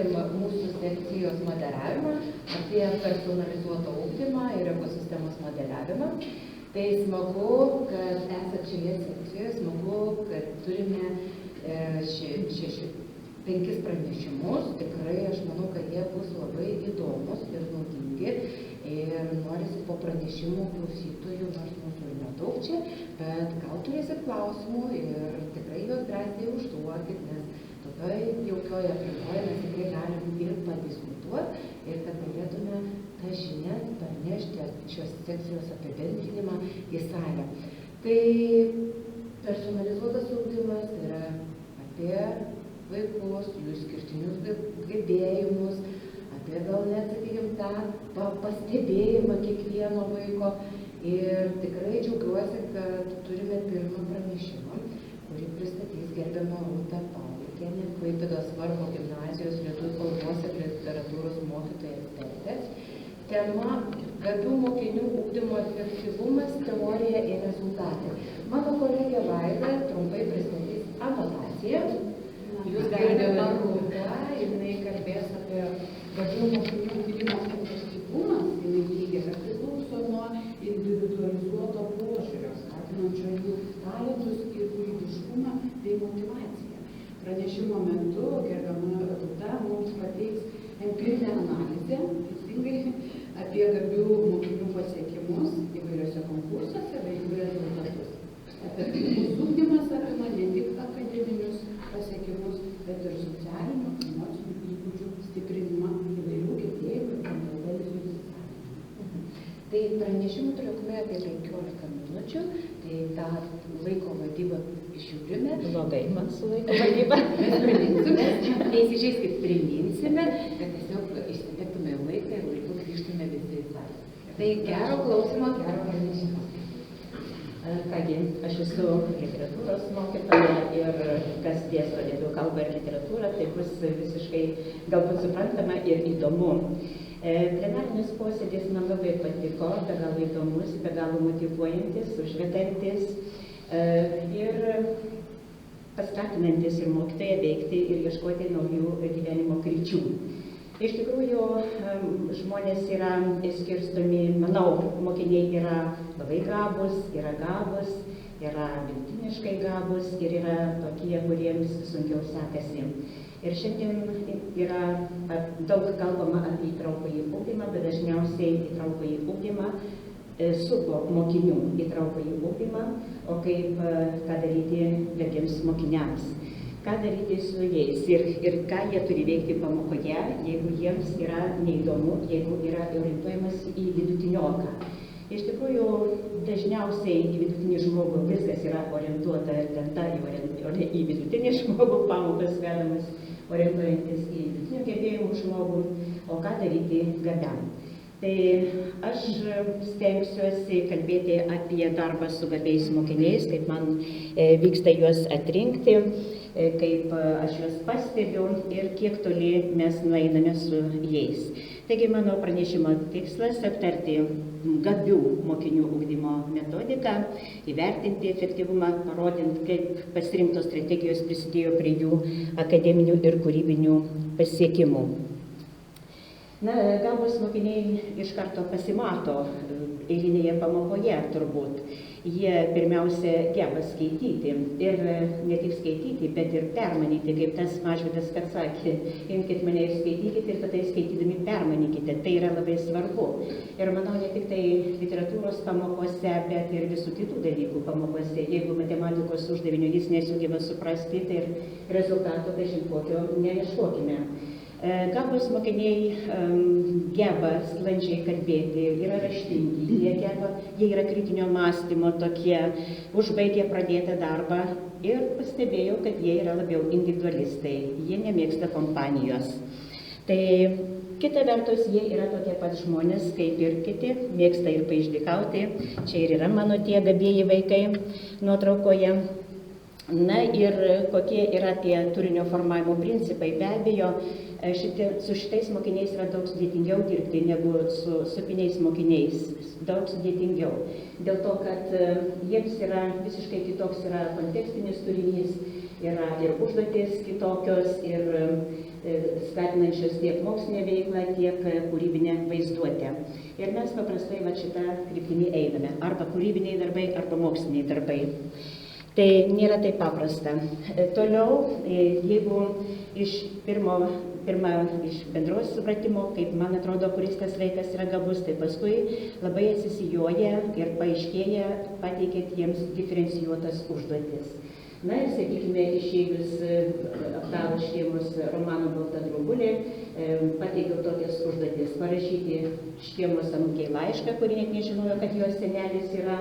aptarsim mūsų sekcijos moderavimą, apie personalizuotą ugdymą ir ekosistemos modeliavimą. Tai smagu, kad esat šioje sekcijoje, smagu, kad turime 5 pranešimus. Tikrai aš manau, kad jie bus labai įdomus ir naudingi. Ir norisi po pranešimų klausytojų, nors mūsų ir nedaug čia, bet gal turėsit klausimų ir tikrai juos drąsiai užduokit, nes tokioje jaukioje aplinkoje mes tikrai galim ir padiskutuoti ir kad galėtume tą žinią parnešti šios sekcijos apibendrinimą į salę. Tai personalizuotas ugdymas yra apie vaikus, jų skirtinius gebėjimus, apie gal net, sakykime, tą pastebėjimą kiekvieno vaiko. Ir tikrai džiaugiuosi, kad turime pirmą pranešimą, kurį pristatys gerbiama Rūta Paulikienė, Klaipėdos Vargo gimnazijos lietuvių kalbos ir literatūros mokytoja ekspertė. Tema – gabių mokinių ugdymo efektyvumas, teorija ir rezultatai. Mano kolegė Vaida trumpai pristatys anotaciją. Jūs galite Rūta, jinai kalbės apie gabių mokinių ugdymo efektyvumas, jinai teigia, kad priklauso nuo individualizuoto požiūrio, skatinančio jų talentus ir kūrybiškumą bei motyvaciją. Pranešimo metu gerbiama Rūta mums pateiks empirinę analizę, teisingai, apie gabių mokinių pasiekimus įvairiuose konkursuose bei jų rezultatus. Efektyvus ugdymas apima ne tik akademinius pasiekimus, bet ir socialinių, emocinių įgūdžių stiprinimą, įvairių gebėjimų ir kompetencijų įsisavinimą. Tai pranešimų trukmė apie 15 minučių, tai tą laiko vadybą žiūrime. Blogai man su laiko vadyba. Mes priminsime, neįsižeiskit, priminsime, kad tiesiog išsitektume laiką ir laiku grįžtume visi į salę. Tai gero klausimo, gero pranešimo. Kągi, aš esu literatūros mokytoja ir kas dėsto lietuvių kalbą ir literatūrą, tai bus visiškai galbūt suprantama ir įdomu. Plenarinis posėdis man labai patiko, be galo įdomus, be galo motyvuojantis, užvedantis ir paskatinantis ir mokytoją veikti ir ieškoti naujų gyvenimo krypčių. Iš tikrųjų, žmonės yra skirstomi, manau, mokiniai yra labai gabūs, yra vidutiniškai gabūs ir yra tokie, kuriems sunkiau sekasi. Ir šiandien yra daug kalbama apie įtraukųjį ugdymą, bet dažniausiai įtraukųjį ugdymą supo mokinių įtraukųjį ugdymą, o kaip ką daryti vėlgiems mokiniams. Ką daryti su jais ir ką jie turi veikti pamokoje, jeigu jiems yra neįdomu, jeigu yra orientuojamas į vidutinioką. Iš tikrųjų, dažniausiai į vidutinį žmogų viskas yra orientuota ir lenta į vidutinį žmogų, pamokas vedamas orientuojantis į vidutinių gebėjimų žmogų, o ką daryti gabiam. Tai aš stengsiuosi kalbėti apie darbą su gabiais mokiniais, kaip man vyksta juos atrinkti, kaip aš juos pastebiu ir kiek toli mes nueiname su jais. Taigi mano pranešimo tikslas aptarti gabių mokinių ugdymo metodiką, įvertinti efektyvumą, parodint, kaip pasirinktos strategijos prisidėjo prie jų akademinių ir kūrybinių pasiekimų. Na, gabūs mokiniai iš karto pasimato eilinėje pamokoje turbūt. Jie pirmiausia geba skaityti ir ne tik skaityti, bet ir permanyti, kaip tas Mažvydas kad sakė, imkite mane ir skaitykite ir tada skaitydami permanykite. Tai yra labai svarbu. Ir manau, ne tik tai literatūros pamokose, bet ir visų kitų dalykų pamokose. Jeigu matematikos uždavinio jis nesugeba suprasti, tai ir rezultato, kažin kokio, neieškokime. Gabūs mokiniai geba sklandžiai kalbėti, yra raštingi, jie yra kritinio mąstymo tokie, užbaigė pradėtą darbą ir pastebėjau, kad jie yra labiau individualistai, jie nemėgsta kompanijos. Tai kita vertus, jie yra tokie pat žmonės kaip ir kiti, mėgsta ir paišdykauti, čia ir yra mano tie gabieji vaikai nuotraukoje. Na ir kokie yra tie turinio formavimo principai, be abejo, su šitais mokiniais yra daug sudėtingiau dirbti negu su piniais mokiniais, daug sudėtingiau. Dėl to, kad jiems yra visiškai kitoks yra kontekstinis turinys, yra ir užduotys kitokios, ir skatinančios tiek mokslinę veiklą, tiek kūrybinę vaizduotę. Ir mes paprastai šitą kryptimį einame, arba kūrybiniai darbai, arba moksliniai darbai. Tai nėra taip paprasta. Toliau, jeigu iš pirma iš bendros supratimo, kaip man atrodo, kuris tas vaikas yra gabus, tai paskui labai atsisijoja ir paaiškėja, pateikėt jiems diferencijuotas užduotis. Na ir, sakykime, išėjus aptavus škėmos romano Balta drobulė, pateikiau tokias užduotis: parašyti škėmos anūkei laišką, kuri net nežinojo, kad jos senelis yra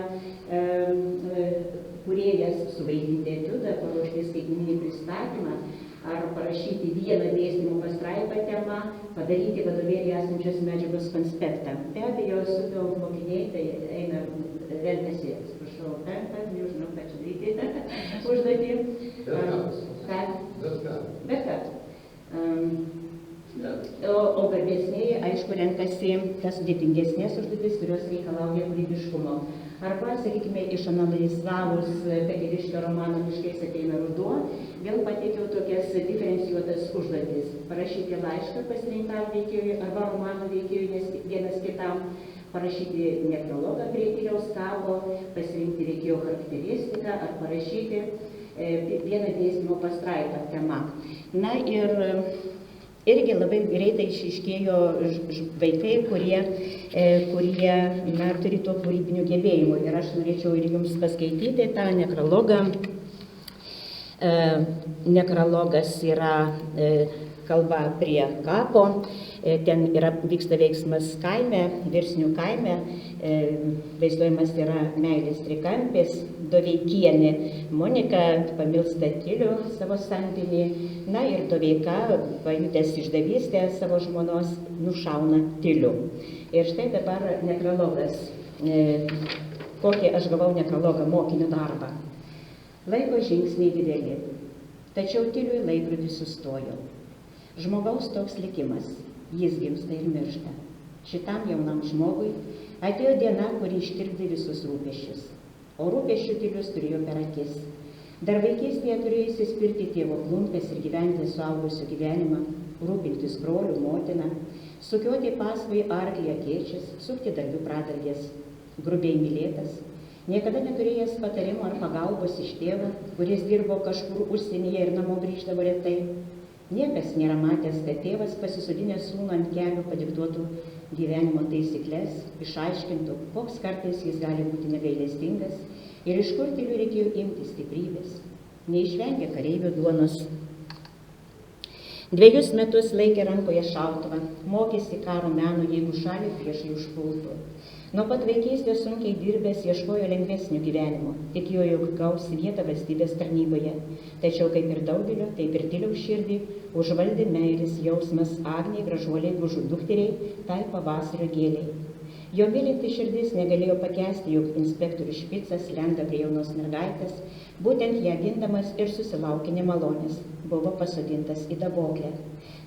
kūrėjas, suvaidinti etiudą, paruošti skaitmeninį pristatymą, ar parašyti vieną dėstymo pastraipą temą, padaryti vadovėlį esančios medžiagos konspektą. Be abejo, supio mokiniai tai eina, renkasi, atsiprašau, penktą, nežinau, ką čia daryti, užduotį. Bet ką. O garbesnėje, aišku, renkasi tas sudėtingesnės užduotis, kurios reikalauja kūrybiškumo. Arba, sakykime, išanalizavus Peteliškio romaną Miškais ateina ruduo, vėl pateikiau tokias diferencijuotas užduotis. Parašyti laišką pasirinktam veikėjui arba romano veikėjui vienas kitam, parašyti nekrologą prie Tyliaus kapo, pasirinkti veikėjo charakteristiką ar parašyti vieną dėstymo pastraipą tema. Na ir irgi labai greitai išryškėjo vaikai, kurie turi to kūrybinių gebėjimų. Ir aš norėčiau ir jums paskaityti tą nekrologą. Nekrologas yra kalba prie kapo, ten vyksta veiksmas kaime, Virsnių kaime, vaizduojamas yra meilės trikampis, Doveikienė Monika pamilsta Tilių savo samdinį, na ir Doveika, pajutęs išdavystę savo žmonos, nušauna Tilių. Ir štai dabar nekrologas, kokį aš gavau nekrologą mokinio darbą. Laiko žingsniai dideli, tačiau Tiliui laikrodis sustojo. Žmogaus toks likimas, jis gimsta ir miršta. Šitam jaunam žmogui atėjo diena, kuri ištirpdė visus rūpesčius. O rūpesčių Tilius turėjo per akis. Dar vaikystėje turėjo įsispirti tėvo klumpes ir gyventi suaugusių gyvenimą, rūpintis brolių, motiną, sukioti paskui arklį akėčias, sukti darbių pradargės, grubiai mylėtas, niekada neturėjęs patarimo ar pagalbos iš tėvo, kuris dirbo kažkur užsienyje ir namo grįždavo retai. Niekas nėra matęs, kad tėvas pasisodinęs sūnų ant kelių padiktuotų gyvenimo taisyklės, išaiškintų, koks kartais jis gali būti negailestingas ir iš kur Tiliui reikėjo imti stiprybės. Neišvengė kareivio duonos. 2 metus laikė rankoje šautuvą, mokėsi karo meno, jeigu šalį priešai užpultų. Nuo pat vaikystės sunkiai dirbęs ieškojo lengvesnių gyvenimo, tikėjo, jog gaus vietą valstybės tarnyboje. Tačiau kaip ir daugelio, taip ir Tiliaus širdį užvaldė meilės jausmas Agnei gražuoliai Gužų dukteriai, tai pavasario gėliai. Jo mylinti širdis negalėjo pakęsti, jog inspektorius Špicas lenda prie jaunos mergaitės, būtent ją gindamas ir susilaukė nemalonės, buvo pasodintas į daboklę.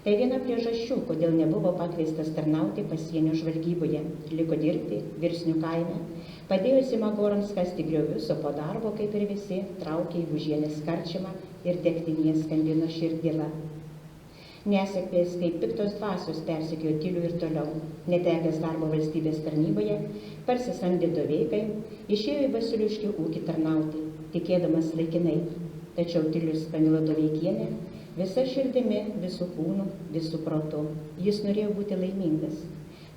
Tai viena priežasčių, kodėl nebuvo pakviestas tarnauti pasienio žvalgyboje, liko dirbti Virsnių kaime, padėjo simagorams kasti griovius, o po darbo, kaip ir visi, traukė į Bužienės karčiamą ir degtinėje skambino širdgėlą. Nesėkmės, kaip piktos dvasios persekiojo Tilių ir toliau, netekęs darbo valstybės tarnyboje, parsisamdė Doveikai, išėjo į Vasiliuškių ūkį tarnauti, tikėdamas laikinai. Tačiau Tilius pamilo Doveikienę visa širdimi, visų kūnų, visų protų. Jis norėjo būti laimingas,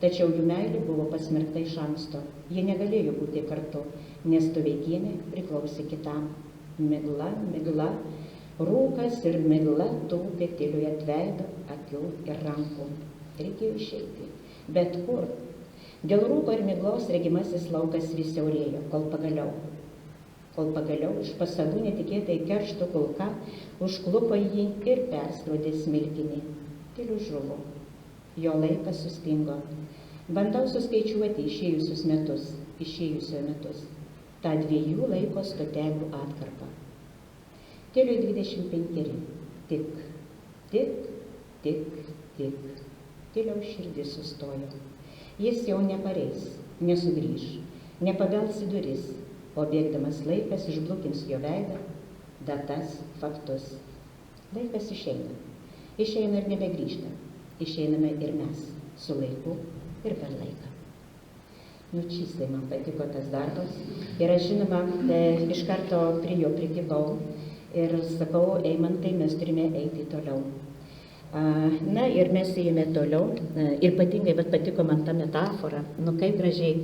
tačiau jų meilė buvo pasmerkta iš anksto. Jie negalėjo būti kartu, nes Doveikienė priklausė kitam. Migla, migla, rūkas ir migla tūpė Tiliui ant veido, akių ir rankų. Reikėjo išeiti. Bet kur? Dėl rūko ir miglos regimasis laukas vis siaurėjo, kol pagaliau iš pasagų netikėtai keršto kulka užklupo jį ir perskrodė smilkinį. Tilius žuvo. Jo laikas sustingo. Bandau suskaičiuoti išėjusius metus. tą 2 laiko stotelių atkarpą. Tiliui 25. Tik. Tiliaus širdis sustojo. Jis jau nepareis, nesugrįž, nepabels į duris, o bėgdamas laikas išblukins jo veidą, datas, faktus. Laikas išeina. Išeina ir nebegrįžta. Išeiname ir mes su laiku ir per laiką. Čystai man patiko tas darbas. Ir aš, žinoma, iš karto prie jo prikibau ir sakau, Eimantai, mes turime eiti toliau. Na ir mes ėjome toliau. Ir ypatingai patiko man ta metafora. Kaip gražiai.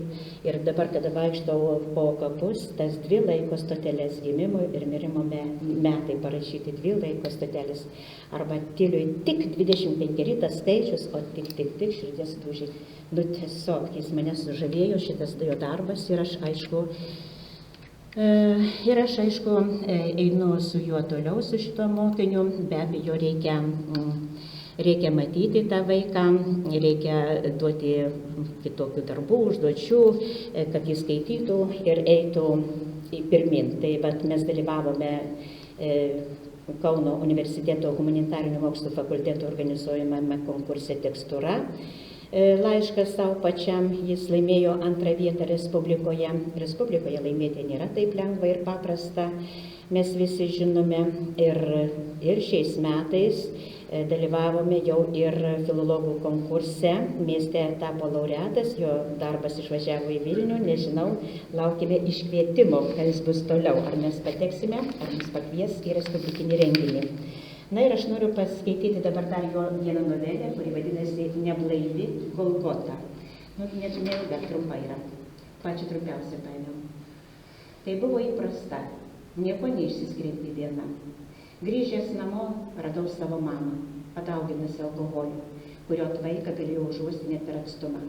Ir dabar, kada vaikštau po kapus, tas 2 laiko stotelės gimimo ir mirimo metai parašyti, 2 laiko stotelės. Arba Tyliui tik 25 tas skaičius, o tik širdies dūžiai. Tiesiog jis mane sužavėjo šitas jo darbas ir aš aišku einu su juo toliau, su šituo mokiniu. Be abejo, reikia matyti tą vaiką, reikia duoti kitokių darbų, užduočių, kad jis skaitytų ir eitų pirmin. Tai mes dalyvavome Kauno universiteto humanitarinių mokslų fakulteto organizuojamame konkurse Tekstūra. Laiškas savo pačiam, jis laimėjo 2 vietą Respublikoje. Respublikoje laimėti nėra taip lengva ir paprasta, mes visi žinome. Ir šiais metais dalyvavome jau ir filologų konkurse, mieste tapo laureatas, jo darbas išvažiavo į Vilnių, nežinau, laukime iškvietimo, kas bus toliau, ar mes pateksime, ar mus pakvies į respublikinį renginį. Na ir aš noriu paskaityti dabar dar jo vieną novelę, kuri vadinasi Neblaivi Golgota. Neilga, trumpa yra. Pačią trumpiausią paėmiau. Tai buvo įprasta, nieko neišsiskirianti diena. Grįžęs namo radau savo mamą, padauginusi alkoholiu, kurio tvaiką galėjau užuosti net per atstumą.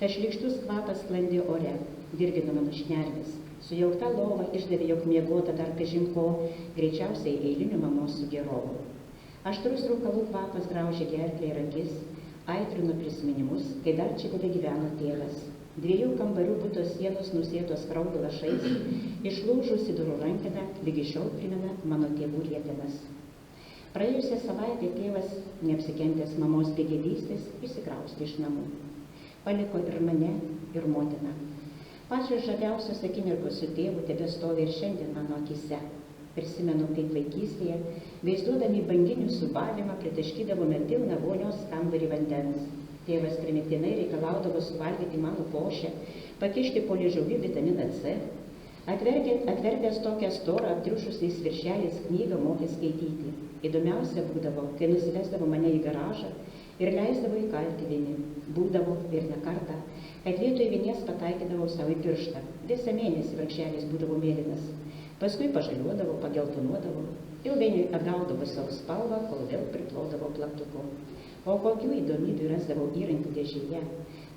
Tas šlykštus kvapas sklandė ore, dirgino mano šnerves. Sujaukta lova išdavė, jog miegota dar kažin ko, greičiausiai eilinių mamos sugerovų. Aštrus rūkalų kvapas graužė gerklę ir akis, aitrino prisiminimus, kai dar čia tebegyveno tėvas. 2 kambarių buto sienos nusėtos kraujo lašais, išlūžusi durų rankena lygi šiol primena mano tėvų rietenas. Praėjusią savaitę tėvas, neapsikentęs mamos bėgėlystės, išsikraustė iš namų. Paliko ir mane, ir motiną. Pačios žaviausios akimirkos su tėvu tebestovi ir šiandien mano akise. Prisimenu, kaip vaikystėje, vaizduodami banginių subalymą, pritaškydavome pilną vonios kambarį vandens. Tėvas primiktinai reikalaudavo suvalgyti mano košę, pakišti po liežuviu vitaminą C. Atvertęs tokią storą, aptriušusiais viršeliais knygą mokė skaityti. Įdomiausia būdavo, kai nusivesdavo mane į garažą ir leisdavo įkalti vinį. Būdavo ir ne kartą, kad vietoj vinies pataikydavau savo į pirštą. Visą mėnesį vargšelis būdavo mėlynas. Paskui pažaliuodavo, pageltonuodavo, ilgainiui atgaudavo savo spalvą, kol vėl priplaudavo plaktuku. O kokių įdomybių rasdavau įrankių dėžėje.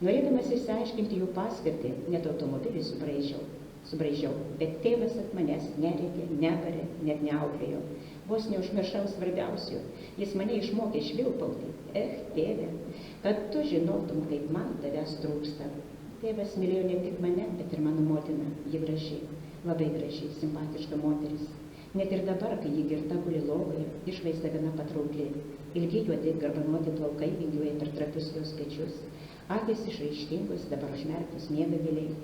Norėdamas išsiaiškinti jų paskirtį, net automobilį subraižiau, bet tėvas ant manęs nerėkė, nebarė, net neauklėjo. Vos neužmiršau svarbiausių, jis mane išmokė švilpauti. Tėve, kad tu žinotum, kaip man tavęs trūksta. Tėvas mylėjo ne tik mane, bet ir mano motiną. Ji graži, labai graži, simpatiška moteris. Net ir dabar, kai ji girta guli lovoje, išvaizda gana patraukli. Ilgi juodi garbanuoti plaukai vingiuoja per trapius jos pečius. Akys išraiškingos, dabar užmerktos miegagiliai.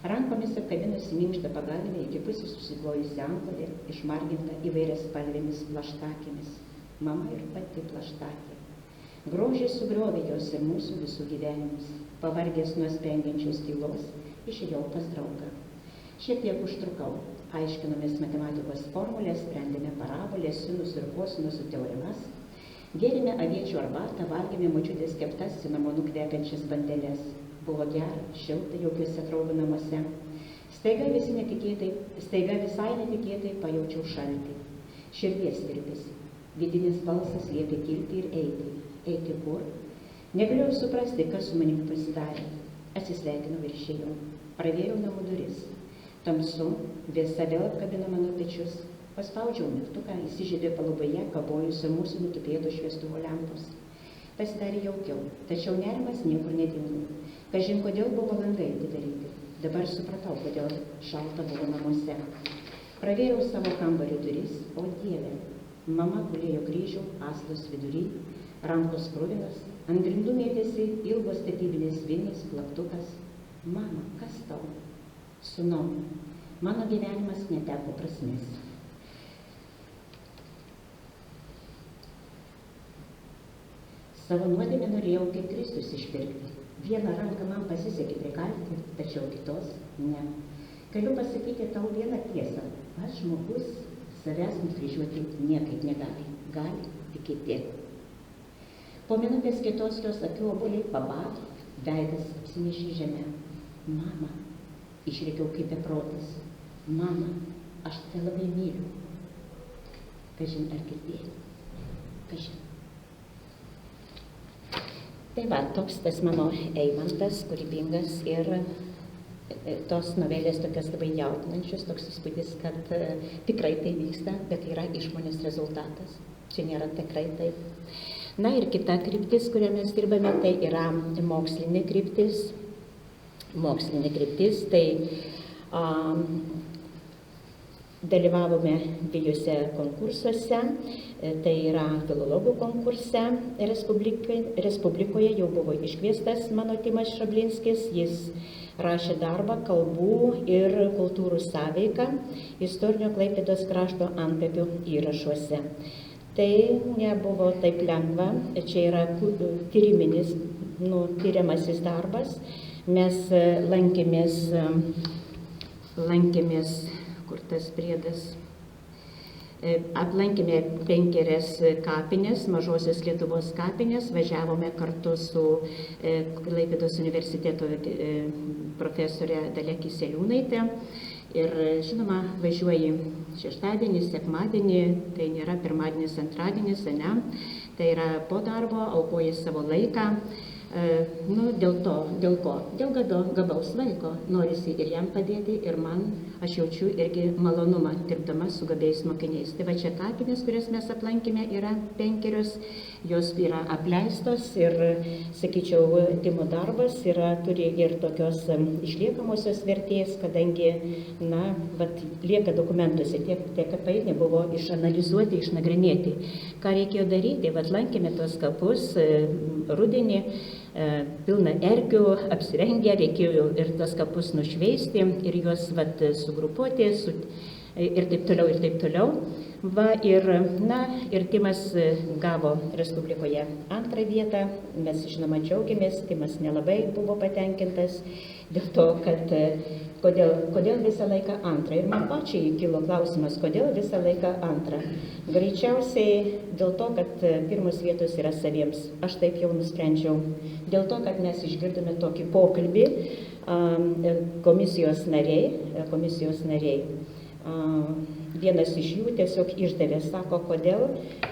Rankomis apkabinusi minkštą pagalvę, iki pusės susiklojusi antklodė, išmarginta įvairias spalvėmis plaštakėmis. Mama ir pati plaštakė. Grožiai sugriovė jos ir mūsų visų gyvenimus. Pavargęs nuo spengiančios tylos, išėjau pas draugą. Šiek tiek užtrukau. Aiškinomės matematikos formulės, sprendėme parabolės, sinus ir kosinus teoremas. Gėrėme aviečių arbatą, valgėme močiutės keptas cinamonų kvepiančias bandeles. Buvo gera, šilta jaukiuose draugų namuose. Staiga visai netikėtai pajaučiau šaltį. Širdies virpesį. Vidinis balsas liepė kilti ir eiti. Eiti kur? Negalėjau suprasti, kas su manim pasidarė. Atsisveikinau ir išėjau. Pravėjau namų duris. Tamsu, vėsa vėl apkabino mano pečius. Paspaudžiau mygtuką, įsižiebė paluboje, kabojusio mūsų nutupėto šviestuvo lempos. Pasidarė jaukiau, tačiau nerimas niekur nedingo. Kažin kodėl buvo langai atidaryti. Dabar supratau, kodėl šalta buvo namuose. Pravėjau savo kambario duris, o Dieve. Mama gulėjo kryžių, aslos vidury, rankos kruvinos, ant grindų mėtėsi ilgos statybinės vinys, plaktukas. Mama, kas tau? Sūnau, mano gyvenimas neteko prasmės. Savo nuodėmę norėjau kaip Kristus išpirkti. Vieną ranką man pasisekė prikalti, tačiau kitos ne. Galiu pasakyti tau vieną tiesą. Aš žmogus savęs nukryžiuoti niekaip negali. Gali tik kiti. Po minutės kitos jos akių obuoliai pabado, veidas apsinešė žemę. Mama, išrėkiau kaip beprotis. Mama, aš tave labai myliu. Kažin ar girdėjai? Kažin. Tai va, toks tas mano Eimantas, kūrybingas ir tos novelės tokios labai jaudinančios, toks įspūdis, kad tikrai tai vyksta, bet yra išmonės rezultatas. Čia nėra tikrai taip. Na ir kita kryptis, kurią mes dirbame, tai yra mokslinė kryptis. Mokslinė kryptis, tai dalyvavome dviejose konkursuose, tai yra filologų konkurse Respublikoje jau buvo iškviestas mano Timas Šablinskis, jis rašė darbą kalbų ir kultūrų sąveiką istorinio Klaipėdos krašto antkapių įrašuose. Tai nebuvo taip lengva, čia yra tyriminis, tyriamasis darbas. Mes lankėmės, kur tas priedas, aplankėme 5 kapines, Mažosios Lietuvos kapines, važiavome kartu su Klaipėdos universiteto profesorė Dalia Kiseliūnaitė. Ir žinoma, važiuoji šeštadienį, sekmadienį, tai nėra pirmadienis, antradienis, ne, tai yra po darbo, aukoji savo laiką. Dėl ko? Dėl gabaus laiko. Norisi ir jam padėti, ir man, aš jaučiu irgi malonumą, dirbdama su gabiais mokiniais. Tai va čia kapinės, kurias mes aplankėme, yra 5, jos yra apleistos ir, sakyčiau, Timo darbas turi ir tokios išliekamosios vertės, kadangi, lieka dokumentuose, tie kapai nebuvo išanalizuoti, išnagrinėti. Ką reikėjo daryti? Lankėme tuos kapus rudenį, pilna erkių, apsirengę, reikėjo ir tas kapus nušveisti ir juos sugrupuoti ir taip toliau, ir taip toliau. Ir Timas gavo Respublikoje 2 vietą, mes žinoma džiaugiamės, Timas nelabai buvo patenkintas dėl to, kad kodėl visą laiką 2. Ir man pačiai kilo klausimas, kodėl visą laiką 2. Greičiausiai dėl to, kad 1 vietos yra saviems. Aš taip jau nusprendžiau. Dėl to, kad mes išgirdome tokį pokalbį, komisijos nariai. Vienas iš jų tiesiog išdavė, sako, kodėl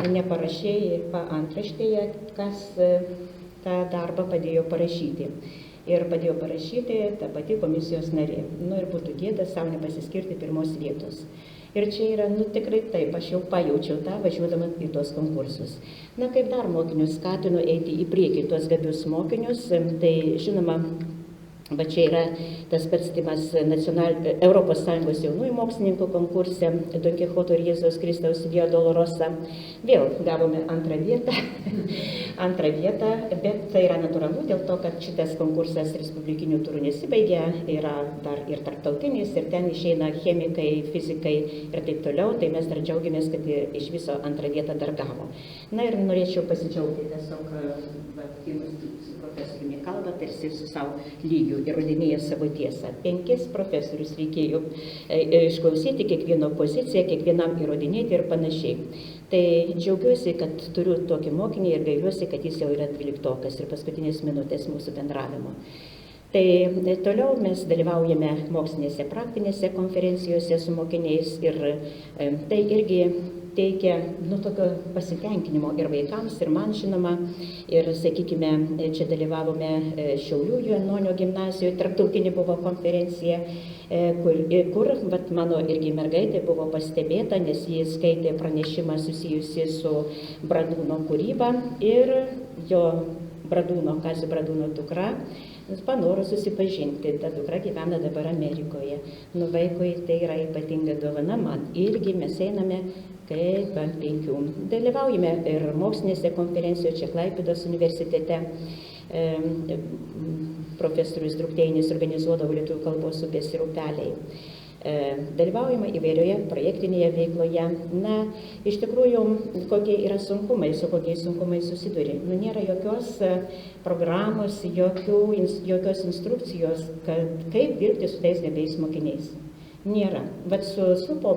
neparašėjai paantraštėje, kas tą darbą padėjo parašyti. Ir padėjo parašyti ta pati komisijos narė. Ir būtų gėda savo nepasiskirti 1 vietos. Ir čia yra, tikrai taip, aš jau pajaučiau tą, važiuodama į tuos konkursus. Kaip dar mokinius skatinu eiti į priekį, tuos gabius mokinius, tai žinoma, čia yra tas pats Timas Europos Sąjungos jaunųjų mokslininkų konkurse, Don Kichoto ir Jėzaus Kristaus Via Dolorosa. Vėl gavome 2 vietą, bet tai yra natūralu dėl to, kad šitas konkursas respublikinių turų nesibaigia, yra dar ir tarptautinis, ir ten išeina chemikai, fizikai ir taip toliau, tai mes dar džiaugiamės, kad iš viso 2 vietą dar gavo. Ir norėčiau pasidžiaugti tiesiog su profesoriumi kalba, tarsi su savo lygiu įrodinėja savo tiesą. 5 profesorius reikėjo išklausyti, kiekvieno poziciją, kiekvienam įrodinėti ir panašiai. Tai džiaugiuosi, kad turiu tokį mokinį ir gailiuosi, kad jis jau yra 12-okas ir paskutinės minutės mūsų bendravimo. Tai toliau mes dalyvaujame mokslinėse praktinėse konferencijose su mokiniais ir tai irgi teikia tokio pasitenkinimo ir vaikams, ir man žinoma. Ir, sakykime, čia dalyvavome Šiaulių Janonio gimnazijoje, tarptautinė buvo konferencija, kur mano irgi mergaitė buvo pastebėta, nes jis skaitė pranešimą susijusi su Bradūno kūryba ir jo Kazio Bradūno dukra panoro susipažinti. Ta dukra gyvena dabar Amerikoje. Vaikui tai yra ypatinga dovana, man irgi mes einame kaip ant 5. Dalyvaujame ir mokslinėse konferencijose čia Klaipėdos universitete. Profesorius Drukteinis organizuodavo lietuvių kalbos upės ir upeliai. Dalyvaujama įvairioje projektinėje veikloje. Na, iš tikrųjų, kokie yra sunkumai, su kokiais sunkumais susiduri. Nu, nėra jokios programos, jokios instrukcijos, kaip dirbti su tais gabiais mokiniais. Nėra. Vat su SUPO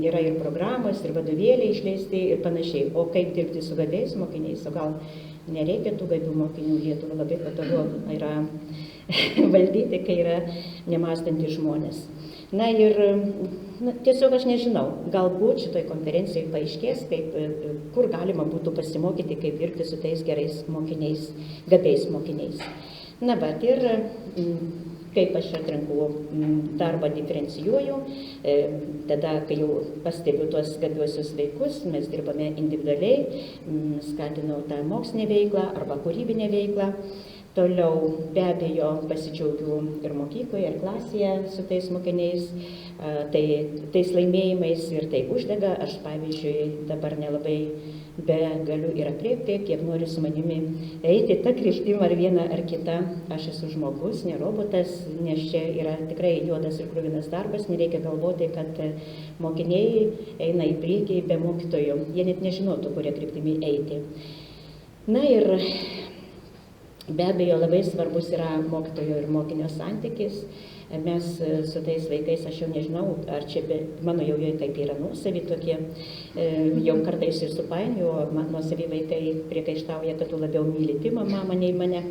yra ir programos, ir vadovėliai išleisti ir panašiai. O kaip dirbti su gabiais mokiniais, o gal nereikia tų gabių mokinių, Lietuvą labai patogu yra valdyti, kai yra nemąstantys žmonės. Na ir tiesiog aš nežinau, galbūt šitoj konferencijai paaiškės, kur galima būtų pasimokyti, kaip dirbti su tais gerais mokiniais, gabiais mokiniais. Na, bet ir kaip aš atrenku darbą, diferencijuoju, tada, kai jau pastebiu tuos gabiuosius vaikus, mes dirbame individualiai, skatinau tą mokslinę veiklą arba kūrybinę veiklą. Toliau be abejo pasidžiaugiu ir mokykloje, ir klasėje su tais mokiniais, tais laimėjimais ir tai uždega. Aš, pavyzdžiui, dabar nelabai galiu ir aprėpti, kiek noriu su manimi eiti tą kryptim ar vieną ar kitą. Aš esu žmogus, ne robotas, nes čia yra tikrai juodas ir kruvinas darbas, nereikia galvoti, kad mokiniai eina į priekį be mokytojų, jie net nežinotų, kuria kryptimi eiti. Na ir be abejo labai svarbus yra mokytojo ir mokinio santykis. Mes su tais vaikais, aš jau nežinau, ar čia mano jau kaip yra nuosavi tokie, jau kartais ir supainioju, o nuosavi vaikai priekaištauja, kad tu labiau myli mamą nei mane.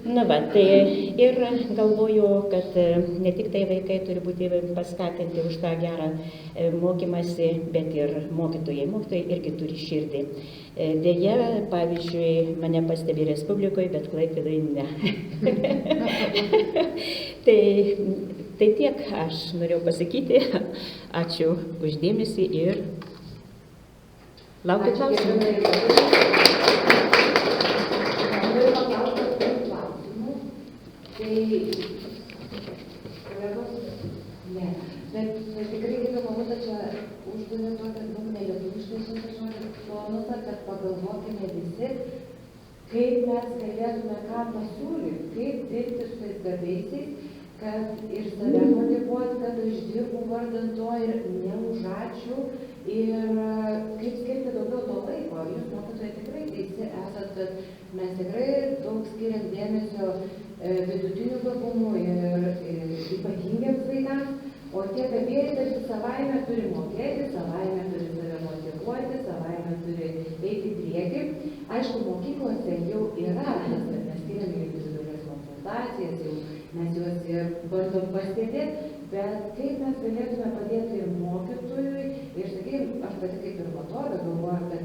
Na va, tai ir galvoju, kad ne tik tai vaikai turi būti paskatinti už tą gerą mokymasi, bet ir mokytojai. Mokytojai irgi turi širdį. Deja, pavyzdžiui, mane pastebi Respublikoje, bet Klaipėdai ne. Tai tiek aš norėjau pasakyti. Ačiū už dėmesį ir laukiu klausimų. Bet tikrai gerbiama Rūta čia uždavė tokią nelietuviškai tonusą, kad pagalvokime visi, kaip mes galėtume ką pasiūlyti, kaip dirbti su tais gabiaisiais, kad ir save motyvuoti, kad aš dirbu vardan to ir ne už ačiū, ir kaip skirti daugiau to laiko. Jūs, mokytojai, tikrai teisi esat, kad mes tikrai daug skiriam dėmesio vidutinių gabumų ir ypatingiems vaikams. O tie gabėjai tarsi savaime turi mokėti, savaime turi save motyvuoti, savaime turi eiti į priekį. Aišku, mokyklose jau yra, mes skiriame individualias konsultacijas, jau mes juos ir bandom pastebėti, bet kaip mes galėtume padėti ir mokytojui, ir sakykime, aš pati kaip ir vadovė galvoju,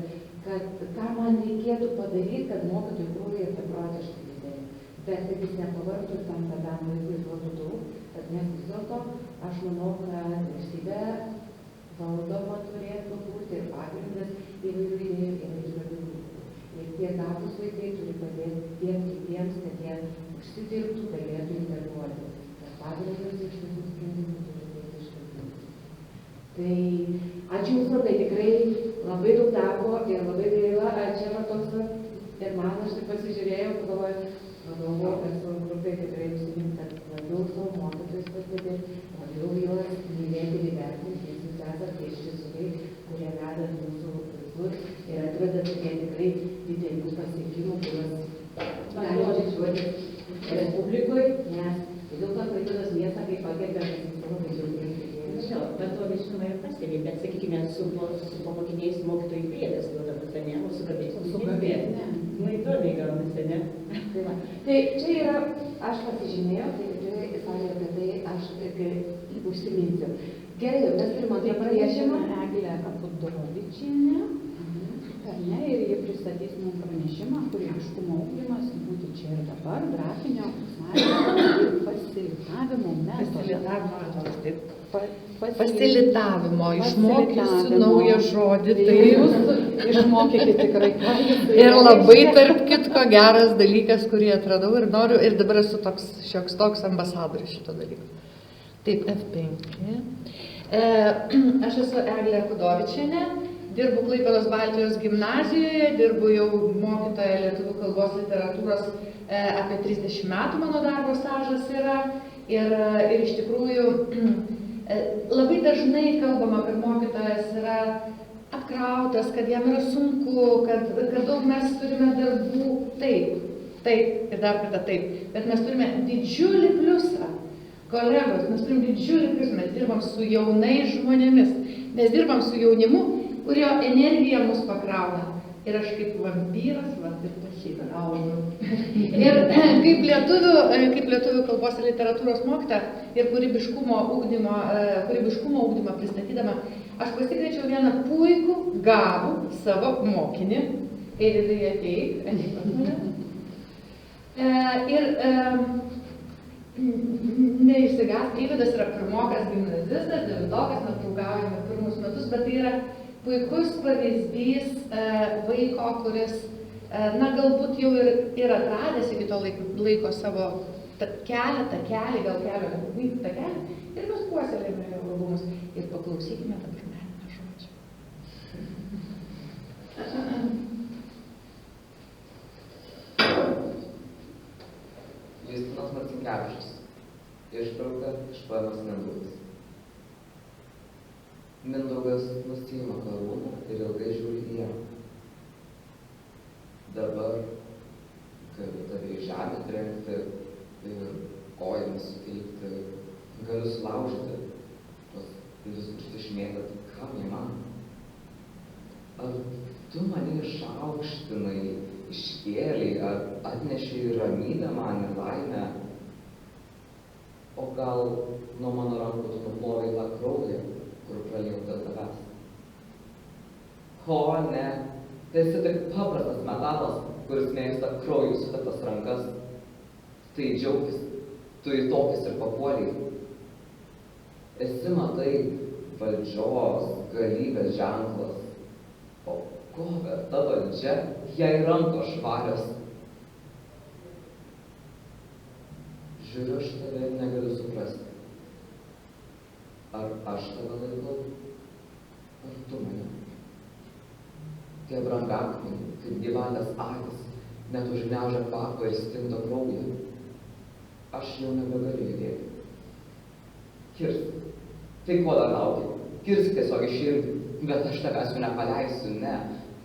kad ką man reikėtų padaryti, kad mokytojų krūviai ir beprotiškai dideli. Bet kad jis nepavargtų tam vaikui duotų daug, nes vis dėlto aš manau, kad valstybė valdoma turėtų būti ir pagrindas įvairių idėjų ir įvairių grupų. Ir tie gabūs vaikai turi padėti tiem kitiems, kad jie užsidirbtų, galėtų integruoti. Tas pagrindas iš visų sprendimų turi būti iškalbinti. Tai ačiū Jums labai, tikrai labai daug darbo ir labai gaila, čia va toks ir man aš taip pasižiūrėjau, pagalvojau, kad savo grupė tikrai užsiminti, kad labiau savo mokytojus pastebėti, labiau juos mylėti ir įvertinti, nes Jūs esate tie šviesuvai, kurie veda mūsų vaikus ir atveda tokie tikrai didelių pasiekimų, kuriuos galima didžiuotis Respublikoje, nes vis dėlto Klaipėdos miestą kaip pagerbė, kad jis labai džiaugiasi. Bet to žinoma ir pastebi, bet sakykime, su mokiniais mokytojų priedas duodamas, ne, o su gabėtis ne. Nu, įdomiai gaunasi, ne? Tai čia yra, aš pasižymėjau, tai tikrai sakė apie tai, aš irgi užsiminsiu. Gerai, mes turime antrą pranešimą. Eglė Kapudorovičienė, ir jie pristatys mums pranešimą, kūrybiškumo ugdymas, būti čia ir dabar, grafinio, ir fasilitavimo metodą. Fasilitavimo, išmokysiu naują žodį. Tai jūs išmokykite tikrai. Ir labai tarp kitko geras dalykas, kurį atradau ir noriu, ir dabar esu šioks toks ambasadoris šito dalyko. Taip, F5. Aš esu Eglė Kudovičienė, dirbu Klaipėdos Baltijos gimnazijoje, dirbu jau mokytoja lietuvių kalbos literatūros apie 30 metų mano darbo stažas yra. Ir iš tikrųjų Labai dažnai kalbama, kad mokytojas yra apkrautas, kad jam yra sunku, kad daug mes turime darbų. Taip ir dar kartą taip. Bet mes turime didžiulį pliusą. Kolegos, mes turime didžiulį pliusą. Mes dirbam su jaunais žmonėmis. Mes dirbam su jaunimu, kurio energija mus pakrauna. Ir aš kaip vampyras, ir pasikraunu. Ir kaip lietuvių kalbos ir literatūros mokytoja ir kūrybiškumo ugdymą pristatydama, aš pasikviečiau vieną puikų, gabų savo mokinį. Eidai ateik pas mane. Ir neišsigąs, Eivydas yra pirmokas gimnazistas, devintokas, mes draugaujame pirmus metus, bet tai yra puikus pavyzdys vaiko, kuris, galbūt jau ir atradęs iki to laiko savo takelį, gal kelio nepavyko takelį, ir mes puoselėjame jo albumus. Ir paklausykime dabar meninę žodžią. Justinas Marcinkevičius. Ištrauka iš poemos Mindaugas. Mindaugas nusiima karūną ir ilgai žiūri į ją. Dabar galiu tave į žemę trenkti ir kojomis suteikti. Galiu sulaužyti tuos diskus išmėtati, kam jie man. Ar tu mane išaukštinai, iškėlei, ar atnešiai ramybę man ir laimę? O gal nuo mano rankų tu nuplovei tą kraują, kur praliejau dėl tavęs? O ne, tai esi tik paprastas metalas, kuris mėgsta kraujų suteptas rankas. Tai džiaugtis, tu į tokius ir papuoliai. Esi, matai, valdžios, galybės ženklas. O ko verta valdžia, jei rankos švarios? Žiūriu aš tave ir negaliu suprasti. Ar aš tave laikau, ar tu mane? Tie brangakmeniai, kaip gyvatės akys, net užgniaužia kvapą ir stingdo kraują. Aš jau nebegaliu judėti. Kirsk. Tai ko dar lauki? Kirsk tiesiog į širdį, bet aš tavęs jau nepaleisiu, ne.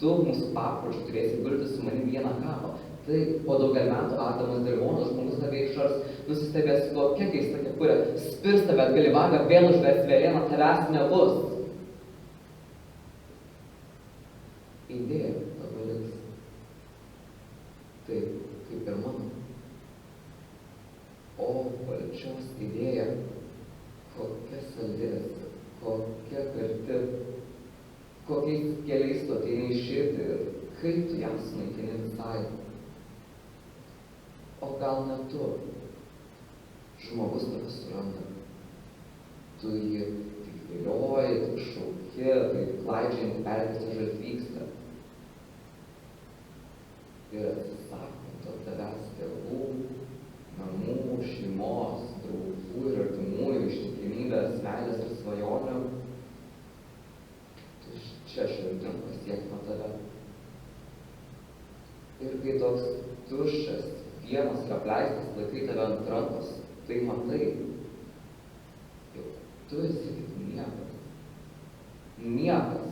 Tu mūsų papročių turėsi gulti su manim vieną kapą. Tai po daugel metų ardamas dirvonas žmogus tave išars, nusistebės tokia keista kepurė, spirs tave atgal į vagą, vėl užvers vėlieną, tavęs nebus. Idėja tavo liks. Taip, kaip ir mano. O valdžios idėja, kokia saldės, kokia karti, kokiais keliais tu ateini į širdį ir kaip tu ją sunaikini visai. O gal ne tu? Žmogus tave suranda. Tu jį tik vilioji, tik šauki, tai klaidžiant perkėsi žaltvyksta. Ir atsisako to tavęs tėvų, namų, šeimos, draugų ir artimųjų, ištikimybės, meilės ir svajonių. Čia širdim pasiekimo tave. Ir kai toks tuščias, vienas ir apleistas laikai tave ant rankos, tai matai, jog tu esi kaip niekas. Niekas.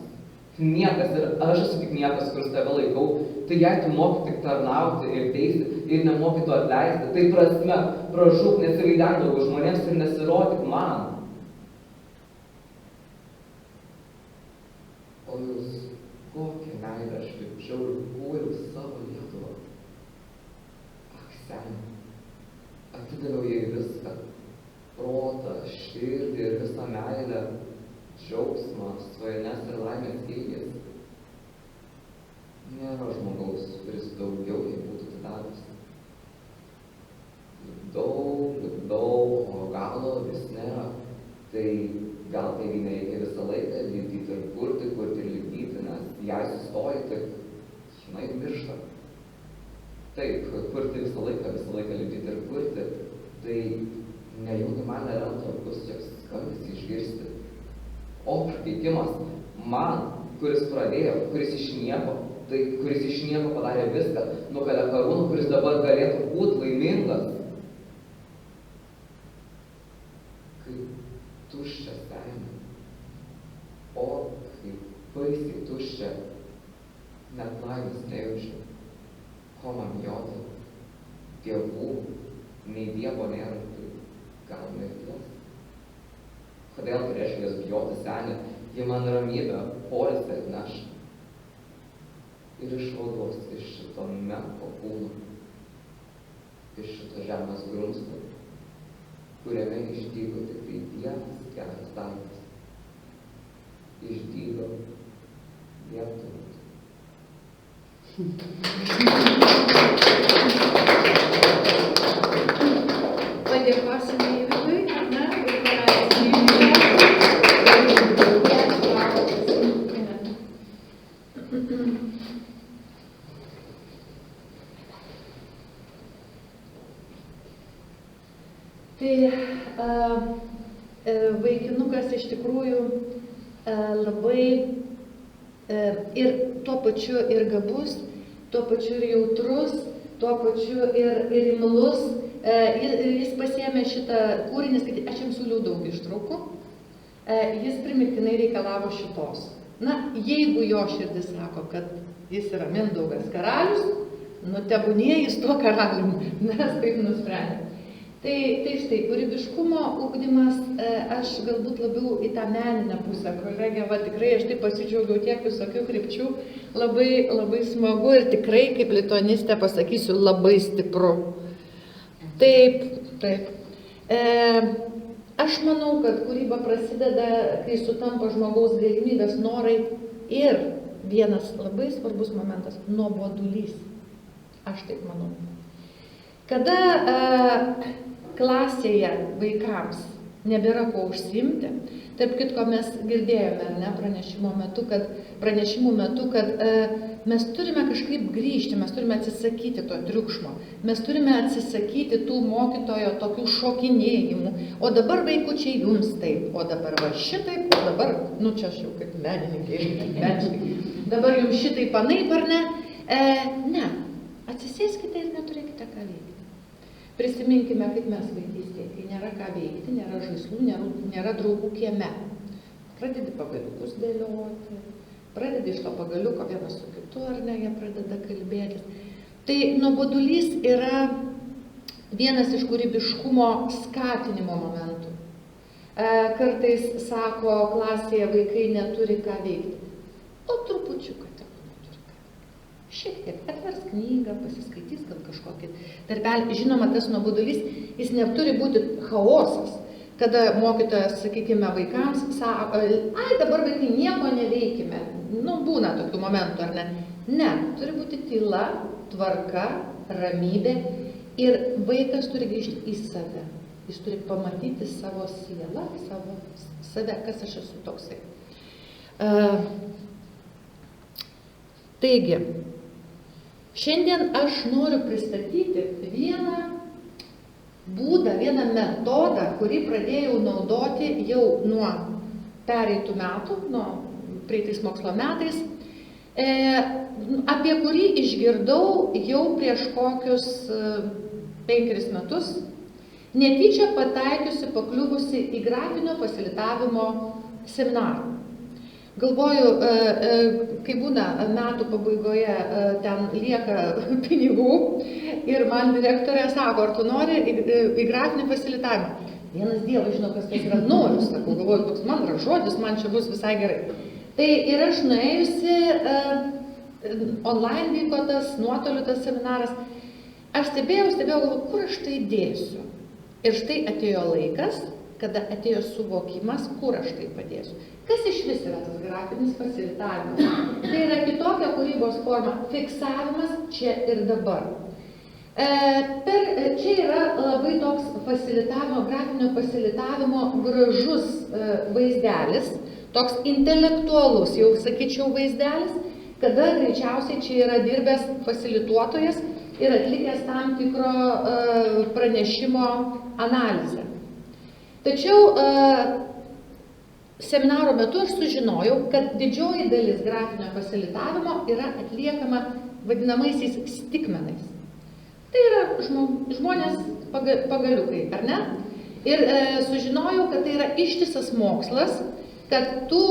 Niekas ir aš esu kaip niekas, kuris tave laikau. Tai jei tu moki tik tarnauti ir teisti ir nemoki to atleisti, tai prasme, prašūk, nesivaidenk daugiau žmonėms ir nesirodyk man. O jūs, kokią meilę aš lipdžiau ir kūriau savo Lietuvą. Ak, seni, atidaviau jai viską, protą, širdį ir visą meilę, džiaugsmą, svajones ir laimės ilgesį. Nėra žmogaus, kuris daugiau jai būtų atidavęs. Lipdau, o galo vis nėra. Tai gal tai nereikia visą laiką lipdyti ir kurti ir lipdyti, nes jei sustoji, tai jinai miršta. Taip, kurti visą laiką lipdyti ir kurti, tai nejaugi man nėra tokius joks skambesį išgirsti. O prakeikimas man, kuris pradėjo, kuris iš nieko padarė viską, nukalė karūną, kuris dabar galėtų būti laimingas. Kaip tuščias tėvų, nei Dievo nėra, tai gal mirties. Kodėl turėčiau jas bijoti, senė, ji man ramybę, poilsį atneš. Ir išvaduos iš šito menko kūno, iš šito žemės grumsto, kuriame išdygo tik tai vienas geras daiktas. Išdygo Lietuvos. Padėkosime Įvydui, na, ir Tai vaikinukas iš tikrųjų labai ir tuo pačiu ir gabus, tuo pačiu ir jautrus, tuo pačiu ir imlus. Jis pasiėmė šitą kūrinį, aš jam siūliau daug ištraukų, jis primiktinai reikalavo šitos. Na, jeigu jo širdis sako, kad jis yra Mindaugas karalius, nu tebūnie jis tuo karalium, mes taip nusprendėme. Tai štai, kūrybiškumo ugdymas, aš galbūt labiau į tą meninę pusę, kolegė, va tikrai aš taip pasidžiaugiau tiek visokių krypčių, labai smagu ir tikrai kaip lituanistė pasakysiu labai stipru. Taip. Aš manau, kad kūryba prasideda, kai sutampa žmogaus galimybės, norai ir vienas labai svarbus momentas – nuobodulys. Aš taip manau. Kada klasėje vaikams nebėra ko užsiimti, tarp kitko mes girdėjome, ar ne, pranešimų metu, kad mes turime kažkaip grįžti, mes turime atsisakyti to triukšmo, mes turime atsisakyti tų mokytojo tokių šokinėjimų, o dabar vaikučiai jums taip, o dabar va šitaip, o dabar, nu čia aš jau kaip menininkė, dabar jums šitaip anaip ar ne, ne, atsisėskite ir neturėkite ką veikti. Prisiminkime, kaip mes vaikystėje, kai nėra ką veikti, nėra žaislų, nėra draugų kieme. Pradedi pagaliukus dėlioti, pradedi iš to pagaliuko vienas su kitu, ar ne, jie pradeda kalbėtis. Tai nuobodulys yra vienas iš kūrybiškumo skatinimo momentų. Kartais sako, klasėje vaikai neturi ką veikti. O trupučiuką tegu neturi ką veikti. Šiek tiek atvers knygą, pasiskaitys gal kažkokį darbelį. Žinoma, tas nuobodulys, jis neturi būti chaosas, kada mokytojas, sakykime, vaikams sako, ai, dabar vaikai nieko neveikime. Nu, būna tokių momentų, ar ne? Ne, turi būti tyla, tvarka, ramybė ir vaikas turi grįžti į save. Jis turi pamatyti savo sielą, save, kas aš esu toksai. Taigi, šiandien aš noriu pristatyti vieną būdą, vieną metodą, kurį pradėjau naudoti jau nuo pereitų metų, nuo praeitais mokslo metais, apie kurį išgirdau jau prieš kokius 5 metus, netyčia pataikiusi, pakliuvusi į grafinio fasilitavimo seminarą. Galvoju, kai būna metų pabaigoje, ten lieka pinigų ir man direktorė sako, ar tu nori į grafinį fasilitavimą? Vienas Dievas žino, kas tai yra, noriu, sakau, galvoju, toks man yra žodis, man čia bus visai gerai. Tai ir aš nuėjusi, online vyko tas, nuotoliu tas seminaras, aš stebėjau, galvoju, kur aš tai dėsiu. Ir štai atėjo laikas, kada atėjo suvokimas, kur aš tai padėsiu. Kas iš vis yra tas grafinis fasilitavimas? Tai yra kitokia kūrybos forma, fiksavimas čia ir dabar. Čia yra labai toks grafinio fasilitavimo gražus vaizdelis, toks intelektualus, jau sakyčiau, vaizdelis, kada greičiausiai čia yra dirbęs fasilituotojas ir atlikęs tam tikro pranešimo analizę. Tačiau seminaro metu aš sužinojau, kad didžioji dalis grafinio fasilitavimo yra atliekama vadinamaisiais stikmenais. Tai yra žmonės pagaliukai, ar ne? Ir sužinojau, kad tai yra ištisas mokslas, kad tų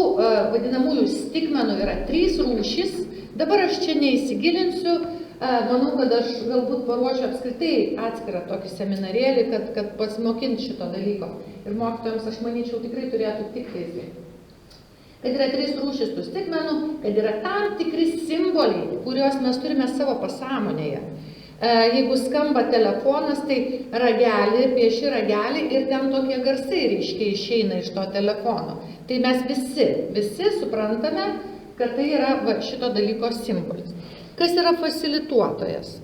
vadinamųjų stikmenų yra 3 rūšys. Dabar aš čia neįsigilinsiu, Manau, kad aš galbūt paruošiu apskritai atskirą tokį seminarėlį, kad pasimokinti šito dalyko. Ir mokytojams, aš manyčiau, tikrai turėtų tikti tai. Kad yra 3 rūšis tų stigmenų, kad yra tam tikri simboliai, kuriuos mes turime savo pasąmonėje. Jeigu skamba telefonas, tai ragelį, pieši ragelį ir ten tokie garsai ryškiai išeina iš to telefono. Tai mes visi suprantame, kad tai yra šito dalyko simbolis. Kas yra fasilituotojas?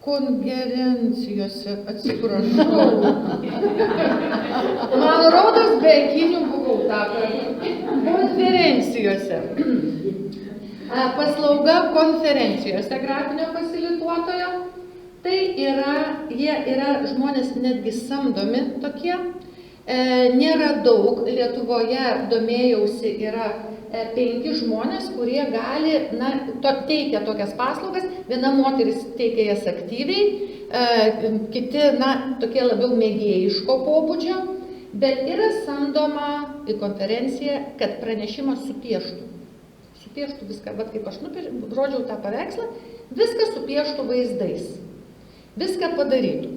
Konferencijose, atsiprašau. Man rodos, be akinių buvau konferencijose. Paslauga konferencijose grafinio fasilituotojo. Tai jie yra žmonės netgi samdomi tokie. Nėra daug, Lietuvoje domėjausi, yra 5 žmonės, kurie gali, teikia tokias paslaugas, viena moteris teikia jas aktyviai, kiti, tokie labiau mėgėjiško pobūdžio, bet yra samdoma į konferenciją, kad pranešimas supieštų. Supieštų viską, bet kaip aš rodžiau tą paveikslą, viską supieštų vaizdais, viską padarytų.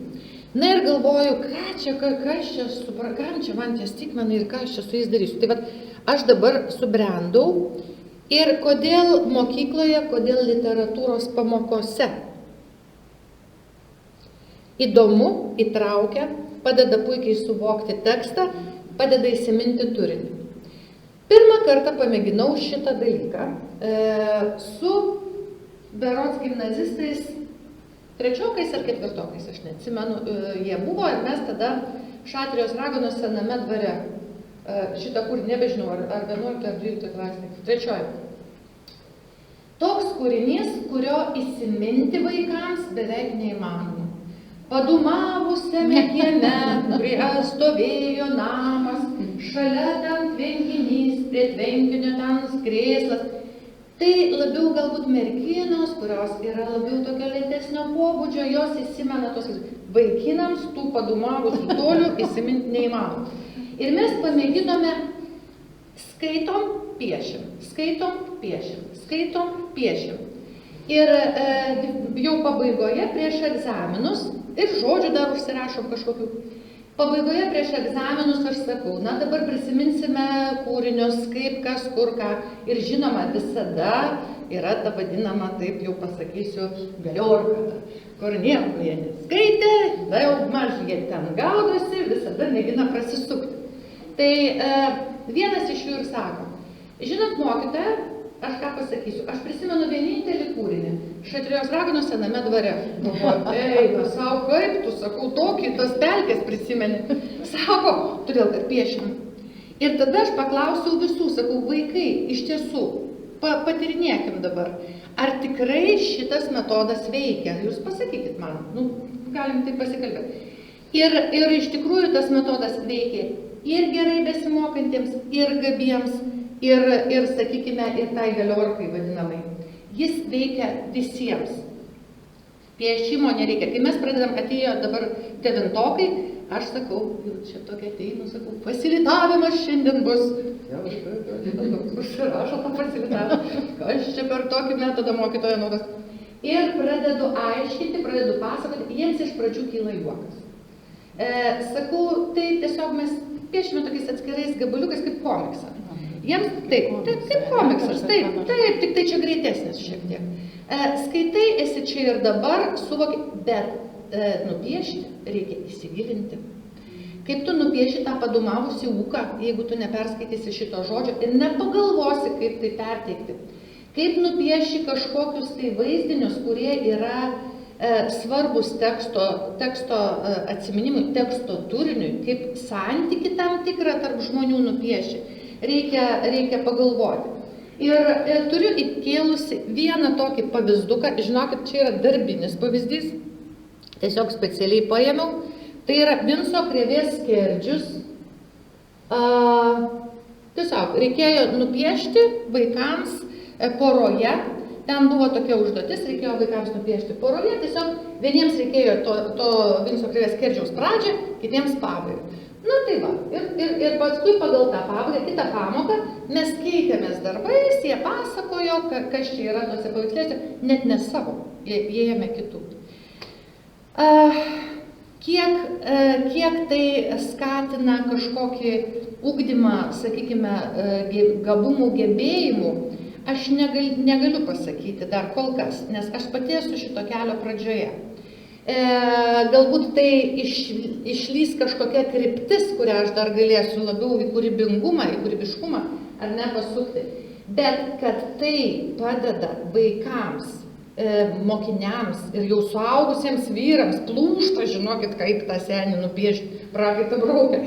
Na ir galvoju, kam čia man tie stigmenai ir ką aš čia su jais darysiu. Tai aš dabar subrendau ir kodėl mokykloje, kodėl literatūros pamokose. Įdomu, įtraukia, padeda puikiai suvokti tekstą, padeda įsiminti turinį. Pirmą kartą pamėginau šitą dalyką su berods gimnazistais, 3-okais ar 4-okais, aš neatsimenu, jie buvo ir mes tada Šatrijos raganos sename dvare. Šitą kūrinį nebežinau, ar 11 ar 12 klasė, 3-oji. Toks kūrinys, kurio įsiminti vaikams beveik neįmanoma. Padumavusiame kieme, prie stovėjo namas, šalia ten tvenkinys, prie tvenkinio ten krėslas. Tai labiau galbūt merginos, kurios yra labiau tokio lėtesnio pobūdžio, jos įsimena tos vaikinams tų padumavusių tolių įsiminti neįmanoma. Ir mes pamėginome skaitom, piešim, skaitom, piešim, skaitom, piešim. Ir jau pabaigoje prieš egzaminus, ir žodžių dar užsirašom kažkokių. Pabaigoje prieš egzaminus aš sakau, dabar prisiminsime kūrinius, kaip, kas, kur, ką. Ir žinoma, visada yra ta vadinama, taip jau pasakysiu, galiorka, kur nieko jie neskaitė, daug maž jie ten gaudosi, visada mėgina prasisukti. Tai vienas iš jų ir sako, žinot, mokytoja, aš ką pasakysiu, aš prisimenu vienintelį kūrinį, Šatrijos raganos sename dvare. Galvoju, sako, kaip tu, sakau, tokį, tas pelkės prisimeni. Sako, todėl, kad piešim. Ir tada aš paklausiau visų, sakau, vaikai, iš tiesų, patyrinėkim dabar, ar tikrai šitas metodas veikia? Jūs pasakykit man, galim taip pasikalbėti. Ir iš tikrųjų tas metodas veikia ir gerai besimokantiems, ir gabiems, ir sakykime, ir tai galiorkai vadinamai. Jis veikia visiems. Piešimo nereikia. Kai mes pradedam, atėjo dabar 9-okai, aš sakau, čia tokia ateinu, sakau, fasilitavimas šiandien bus. Jau, užsirašo tą fasilitavimą. Kas čia per tokį metodą mokytojo naudos. Ir pradedu aiškinti, pradedu pasakoti, jiems iš pradžių kyla juokas. Sakau, tai tiesiog mes piešime tokiais atskirais gabaliukais kaip komiksą. Jiems taip, kaip komiksas, taip, tik tai čia greitesnis šiek tiek. Skaitai, esi čia ir dabar, suvoki, bet nupiešti reikia įsigilinti. Kaip tu nupieši tą padumavusį ūką, jeigu tu neperskaitysi šito žodžio ir nepagalvosi, kaip tai perteikti. Kaip nupieši kažkokius tai vaizdinius, kurie yra svarbus teksto atsiminimui, teksto turiniui, kaip santyki tam tikrą tarp žmonių nupieši. Reikia pagalvoti. Ir turiu įkėlusi vieną tokį pavyzduką, žinokit, čia yra darbinis pavyzdys, tiesiog specialiai paėmiau, tai yra Vinco Krėvės skerdžius. Tiesiog reikėjo nupiešti vaikams poroje, ten buvo tokia užduotis, reikėjo vaikams nupiešti poroje, tiesiog vieniems reikėjo to Vinco Krėvės skerdžiaus pradžią, kitiems pabaigą. Na tai va, ir paskui pagal tą pamoką, kitą pamoką, mes keitėmės darbais, jie pasakojo, kas čia yra tuose paveikslėse, net ne savo, jie ėmė kitų. Kiek tai skatina kažkokį ugdymą, sakykime, gabumų, gebėjimų, aš negaliu pasakyti dar kol kas, nes aš pati esu šito kelio pradžioje. Galbūt tai išlys kažkokia kryptis, kurią aš dar galėsiu labiau į kūrybingumą, į kūrybiškumą ar ne pasukti. Bet kad tai padeda vaikams, mokiniams ir jau suaugusiems vyrams, plūšta, žinokit, kaip tą senį nupiešti, prakaitą braukia,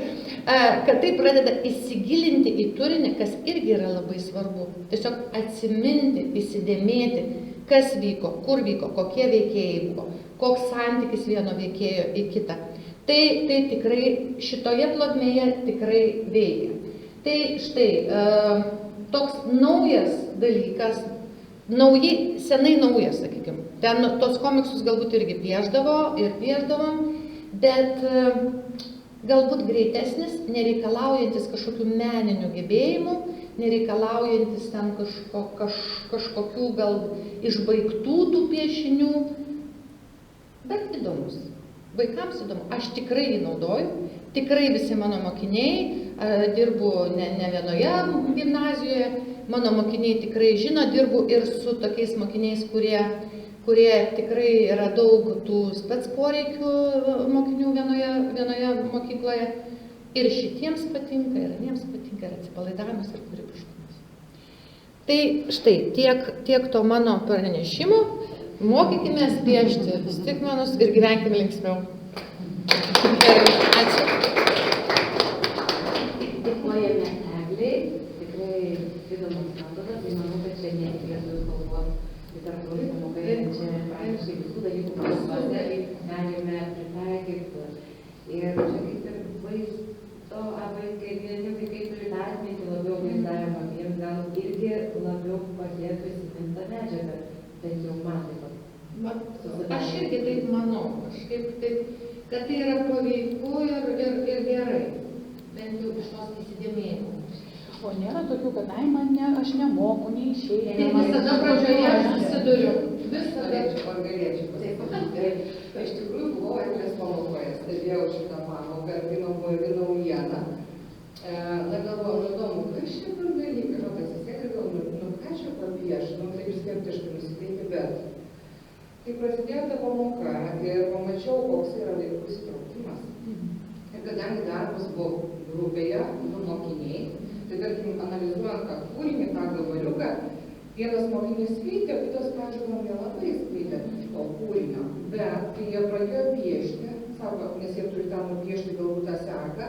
kad tai pradeda įsigilinti į turinį, kas irgi yra labai svarbu. Tiesiog atsiminti, įsidėmėti, kas vyko, kur vyko, kokie veikėjai buvo, koks santykis vieno veikėjo į kitą. Tai tikrai šitoje plotmėje tikrai veikia. Tai štai, toks naujas dalykas, senai naujas, sakykime. Ten tos komiksus galbūt irgi piešdavom, bet galbūt greitesnis, nereikalaujantis kažkokių meninių gebėjimų, nereikalaujantis ten kažkokių gal išbaigtų tų piešinių, bet įdomus. Vaikams įdomu. Aš tikrai jį naudoju, tikrai visi mano mokiniai, dirbu ne vienoje gimnazijoje, mano mokiniai tikrai žino, dirbu ir su tokiais mokiniais, kurie tikrai yra daug tų spec poreikių mokinių vienoje mokykloje. Ir šitiems patinka, ir aniems patinka, ir atsipalaidavimas, ir kūrybiškumas. Tai štai, tiek to mano pranešimo. Mokykimės piešti stikmenus ir gyvenkime linksmiau. Gerai, ačiū. Dėkojame Eglei, tikrai įdomus metodas, tai manau, kad čia ne tik lietuvių kalbos literatūrai pamokai, čia praktiškai visų dalykų kalbose galime pritaikyti. Ir čia kaip ir vaizdo, kai vieni vaikai turi atminti labiau vaizdavimą, jiems gal irgi labiau padėtų įsiminti tą medžiagą, bent jau man taip pat. Aš irgi taip manau, kažkaip taip, kad tai yra paveiku ir gerai, bent jau iš tos įsidėmėjimo. O nėra tokių, kad aš nemoku, neišėjau. Tai visada pradžioje aš susiduriu. Ar galėčiau pasakyti. Iš tikrųjų buvau Eglės pamokoje, stebėjau šitą pamoką, ir naujieną. Na galvoju, įdomu, kas čia per dalykas, kas įsėkė, galvoju, ką čia papieš, taip ir skeptiškai nusiteikti, bet kai prasidėjo ta pamoka ir pamačiau, koks yra vaikų įsitraukimas. Ir kadangi darbas buvo grupėje, mokiniai, tai tarkim, analizuojant tą kūrinį, tą gabaliuką, vienas mokinys skaitė, kitas pradžioje nelabai skaitė to kūrinio. Bet kai jie pradėjo piešti, sako, nes jie turi tą nupiešti galbūt tą seką,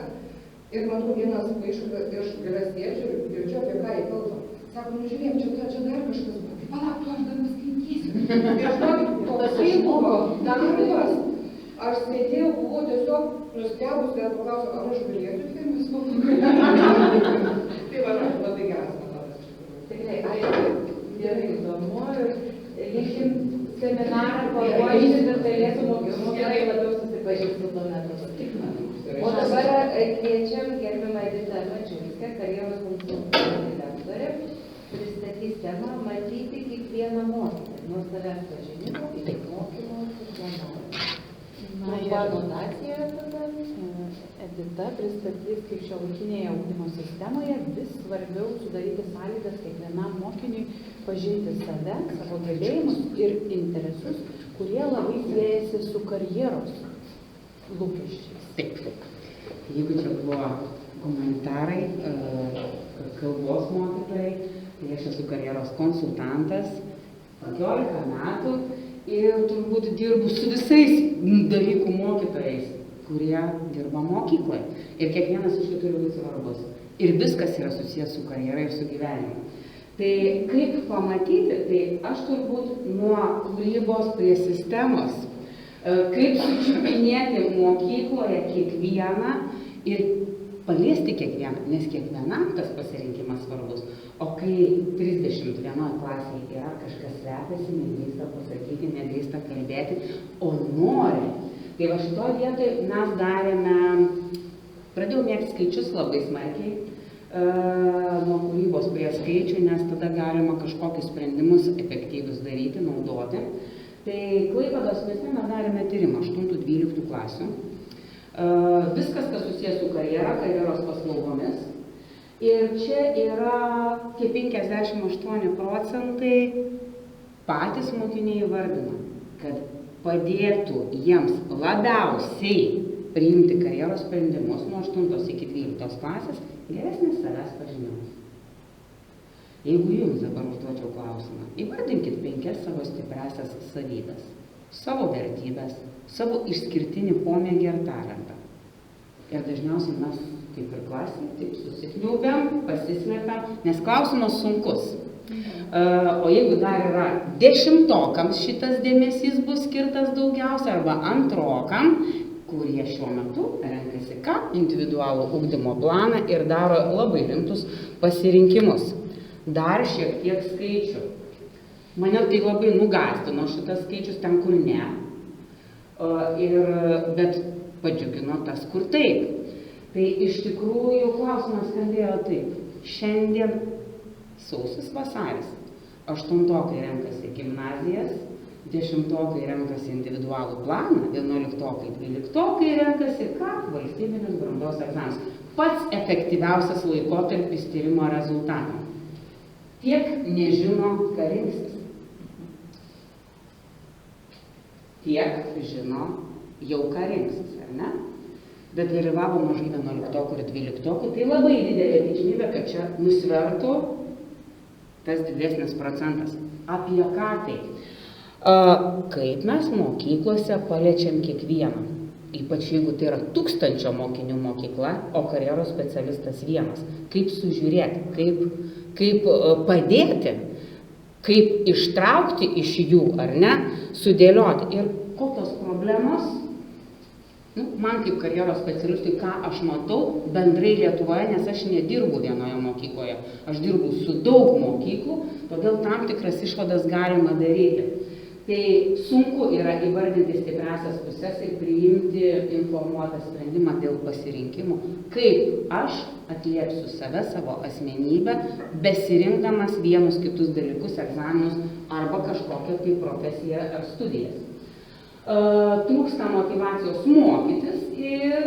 ir matau, vienas paišo iš galės dėdžių ir girdžiu, apie ką jie kalba. Sako, nu žiūrėk, čia dar kažkas buvo. Tai palauk, tu aš dar paskaitysiu. Ir žinokit, toksai buvo darbas. Aš sėdėjau, buvau tiesiog nustebusi ir paklausiau, ar aš galėsiu filmus pamokai. Tai va, labai geras metodas. Tikrai, aišku, gerai įdomu ir linkim seminarą paruošti, kad galėtų mokiniai labiau susipažinti su tuo metodu. O dabar kviečiam gerbiamą Editą Mačiulskę, karjeros konsultantų lektorę, pristatys temą matyti kiekvieną mokinį, nuo savęs pažinimo iki mokymo planavimo. Anotacijoje tada Edita pristatys, kaip šiuolaikinėje ugdymo sistemoje vis svarbiau sudaryti sąlygas kiekvienam mokiniui pažinti save, savo gebėjimus ir interesus, kurie labai siejasi su karjeros lūkesčiais. Taip. Jeigu čia buvo humanitarai, kalbos mokytojai, tai aš esu karjeros konsultantas, 15 metų ir turbūt dirbu su visais dalykų mokytojais, kurie dirba mokykloje. Ir kiekvienas iš jų turi būti svarbus. Ir viskas yra susijęs su karjera ir su gyvenimu. Tai kaip pamatyti, tai aš turbūt nuo kūrybos prie sistemos, kaip sučiupinėti mokykloje kiekvieną ir paliesti kiekvieną, nes kiekvienam tas pasirinkimas svarbus. O kai 31 klasėje yra kažkas slepiasi, nedrįsta pasakyti, nedrįsta kalbėti, o nori. Tai va šitoj vietoj mes darėme Pradėjau mėgti skaičius labai smarkiai, nuo kūrybos prie skaičių, nes tada galima kažkokius sprendimus efektyvius daryti, naudoti. Tai Klaipėdos mieste mes darėme tyrimą 8-12 klasių. Viskas, kas susijęs su karjera, karjeros paslaugomis. Ir čia yra tie 58% patys mokiniai įvardina, kad padėtų jiems labiausiai priimti karjeros sprendimus nuo 8 iki 12 klasės geresnis savęs pažinimas. Jeigu jums dabar užduočiau klausimą, įvardinkit 5 savo stipriasias savybes, savo vertybės, savo išskirtinį pomėgį ar talentą. Ir dažniausiai mes, kaip ir klasėje, taip susikniaubiam, pasislepiam, nes klausimas sunkus. O jeigu dar yra 10-okams šitas dėmesys bus skirtas daugiausia, arba 2-okam, kurie šiuo metu renkasi ką? Individualų ugdymo planą ir daro labai rimtus pasirinkimus. Dar šiek tiek skaičių. Mane tai labai nugąsdino šitas skaičius ten, kur ne. Bet padžiugino tas, kur taip. Tai iš tikrųjų klausimas skambėjo taip. Šiandien sausis vasaris. 8-okai renkasi gimnazijas, 10-okai renkasi individualų planą, 11-okai, 12-okai renkasi ką? Valstybinius brandos egzaminus. Pats efektyviausias laikotarpis tyrimo rezultatų. Tiek nežino, ką rinksis. Tiek žino jau, ką rinksis, ar ne? Bet dalyvavo mažai 11-okų ir 12-okų, tai labai didelė tikimybė, kad čia nusvertų tas didesnis procentas. Apie ką tai? Kaip mes mokyklose paliečiam kiekvieną, ypač jeigu tai yra 1000 mokinių mokykla, o karjeros specialistas vienas. Kaip sužiūrėti, kaip padėti, kaip ištraukti iš jų, ar ne, sudėlioti. Ir kokios problemos, man kaip karjeros specialistui, ką aš matau bendrai Lietuvoje, nes aš nedirbu vienoje mokykloje, aš dirbu su daug mokyklų, todėl tam tikras išvadas galima daryti. Tai sunku yra įvardinti stipriasias puses ir priimti informuotą sprendimą dėl pasirinkimų, kaip aš atliepsiu save, savo asmenybę, besirinkdamas vienus kitus dalykus, egzaminus arba kažkokią tai profesiją ar studijas. Trūksta motyvacijos mokytis ir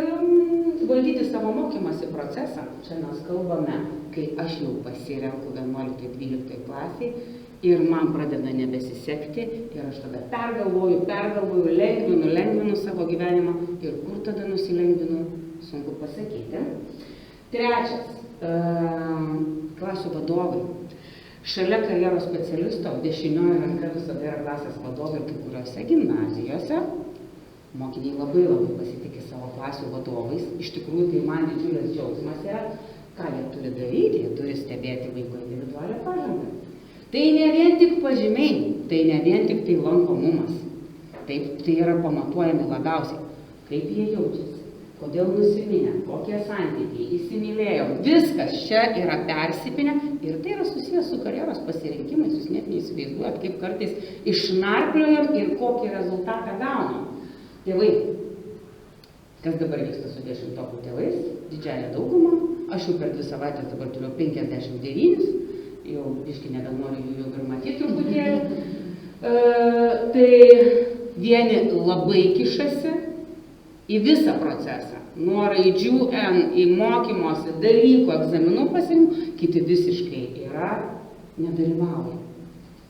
valdyti savo mokymasi procesą. Čia mes kalbame, kai aš jau pasirenku 11-12 klasiai, ir man pradeda nebesisekti, ir aš tada pergalvoju, lengvinu savo gyvenimą, ir kur tada nusilengvinu, sunku pasakyti. Trečias, klasių vadovai. Šalia karjeros specialisto dešinioji ranka visada yra klasės vadovai, kai kuriuose gimnazijose. Mokiniai labai pasitikė savo klasių vadovais. Iš tikrųjų, tai man didžiulis džiaugsmas yra, ką jie turi daryti, jie turi stebėti vaiko individualią pažangą. Tai ne vien tik pažymiai, tai ne vien tik tai lankomumas. Taip, tai yra pamatuojami labiausiai. Kaip jie jaučiasi, kodėl nusiminę, kokie santykiai, įsimylėjo. Viskas čia yra persipinę ir tai yra susijęs su karjeros pasirinkimais. Jūs net neįsivaizduojat, kaip kartais išnarpliojam ir kokį rezultatą gaunam. Tėvai, kas dabar vyksta su 10-okų tėvais, didžiąją daugumą, aš jau per 2 savaitės dabar turiu 59, jau biškį nebenoriu jų jau ir matyti truputėlį. Tai vieni labai kišasi į visą procesą, nuo raidžių N, į mokymosi, dalykų, egzaminų pasirinkimų, kiti visiškai nedalyvauja.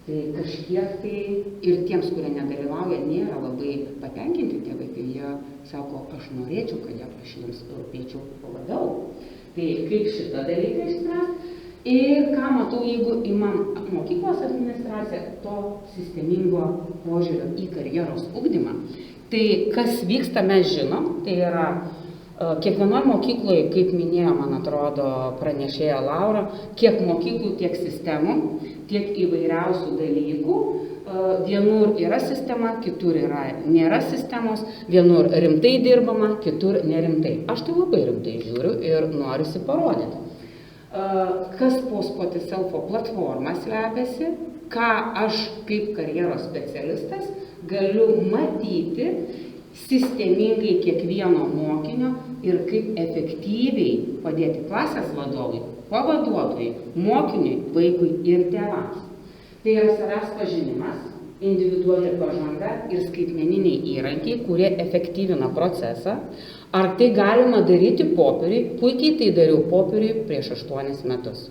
Tai kažkiek tai ir tiems, kurie nedalyvauja, nėra labai patenkinti tėvai, kai jie sako, aš norėčiau, kad aš jiems rūpėčiau labiau. Tai kaip šitą dalyką išspręsti? Ir ką matau, jeigu imam mokyklos administraciją, to sistemingo požiūrio į karjeros ugdymą. Tai kas vyksta, mes žinom, tai yra kiekvienoje mokykloje, kaip minėjo, man atrodo, pranešėja Laura, kiek mokyklų, tiek sistemų, tiek įvairiausių dalykų. Vienur yra sistema, kitur nėra sistemos, vienur rimtai dirbama, kitur nerimtai. Aš tai labai rimtai žiūriu ir norisi parodyti. Kas po Spotiselfo platformą slepiasi, ką aš kaip karjeros specialistas galiu matyti sistemingai kiekvieno mokinio ir kaip efektyviai padėti klasės vadovui, pavaduotojui, mokiniui, vaikui ir tėvams. Tai yra savęs pažinimas, individuali pažanga ir skaitmeniniai įrankiai, kurie efektyvina procesą. Ar tai galima daryti popieriui? Puikiai tai dariau popieriui prieš 8 metus.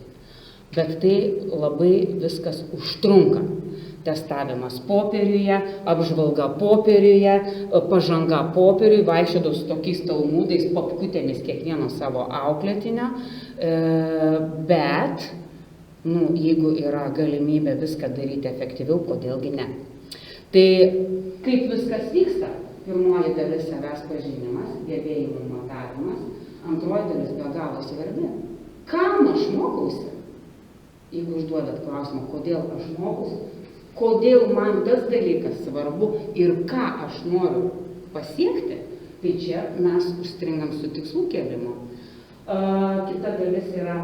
Bet tai labai viskas užtrunka. Testavimas popieriuje, apžvalga popieriuje, pažanga popieriui, vaikščiodavau su tokiais talmudais, papkutėmis kiekvieno savo auklėtinio, bet jeigu yra galimybė viską daryti efektyviau, kodėlgi ne. Tai kaip viskas vyksta? Pirmoji dalis savęs pažinimas, gebėjimų matavimas, antroji dalis be galo svarbi. Kam aš mokausi? Jeigu užduodat klausimą, kodėl aš mokausi, kodėl man tas dalykas svarbu ir ką aš noriu pasiekti, tai čia mes užstringam su tikslų kėlimu. Kita dalis yra,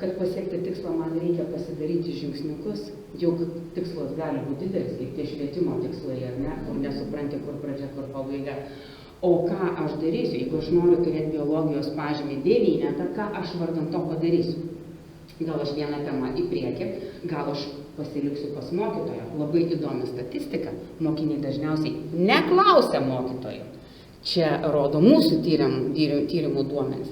kad pasiekti tikslą man reikia pasidaryti žingsniukus, juk tikslas gali būti didelis, kaip tie švietimo tikslai, ar ne, kur nesupranti, kur pradžia, kur pabaiga. O ką aš darysiu, jeigu aš noriu turėti biologijos pažymį 9, ką aš vardan to padarysiu? Gal aš vieną temą į priekį, gal aš pasiliksiu pas mokytoją. Labai įdomi statistika, mokiniai dažniausiai neklausia mokytojo. Čia rodo mūsų tyrimų duomenys.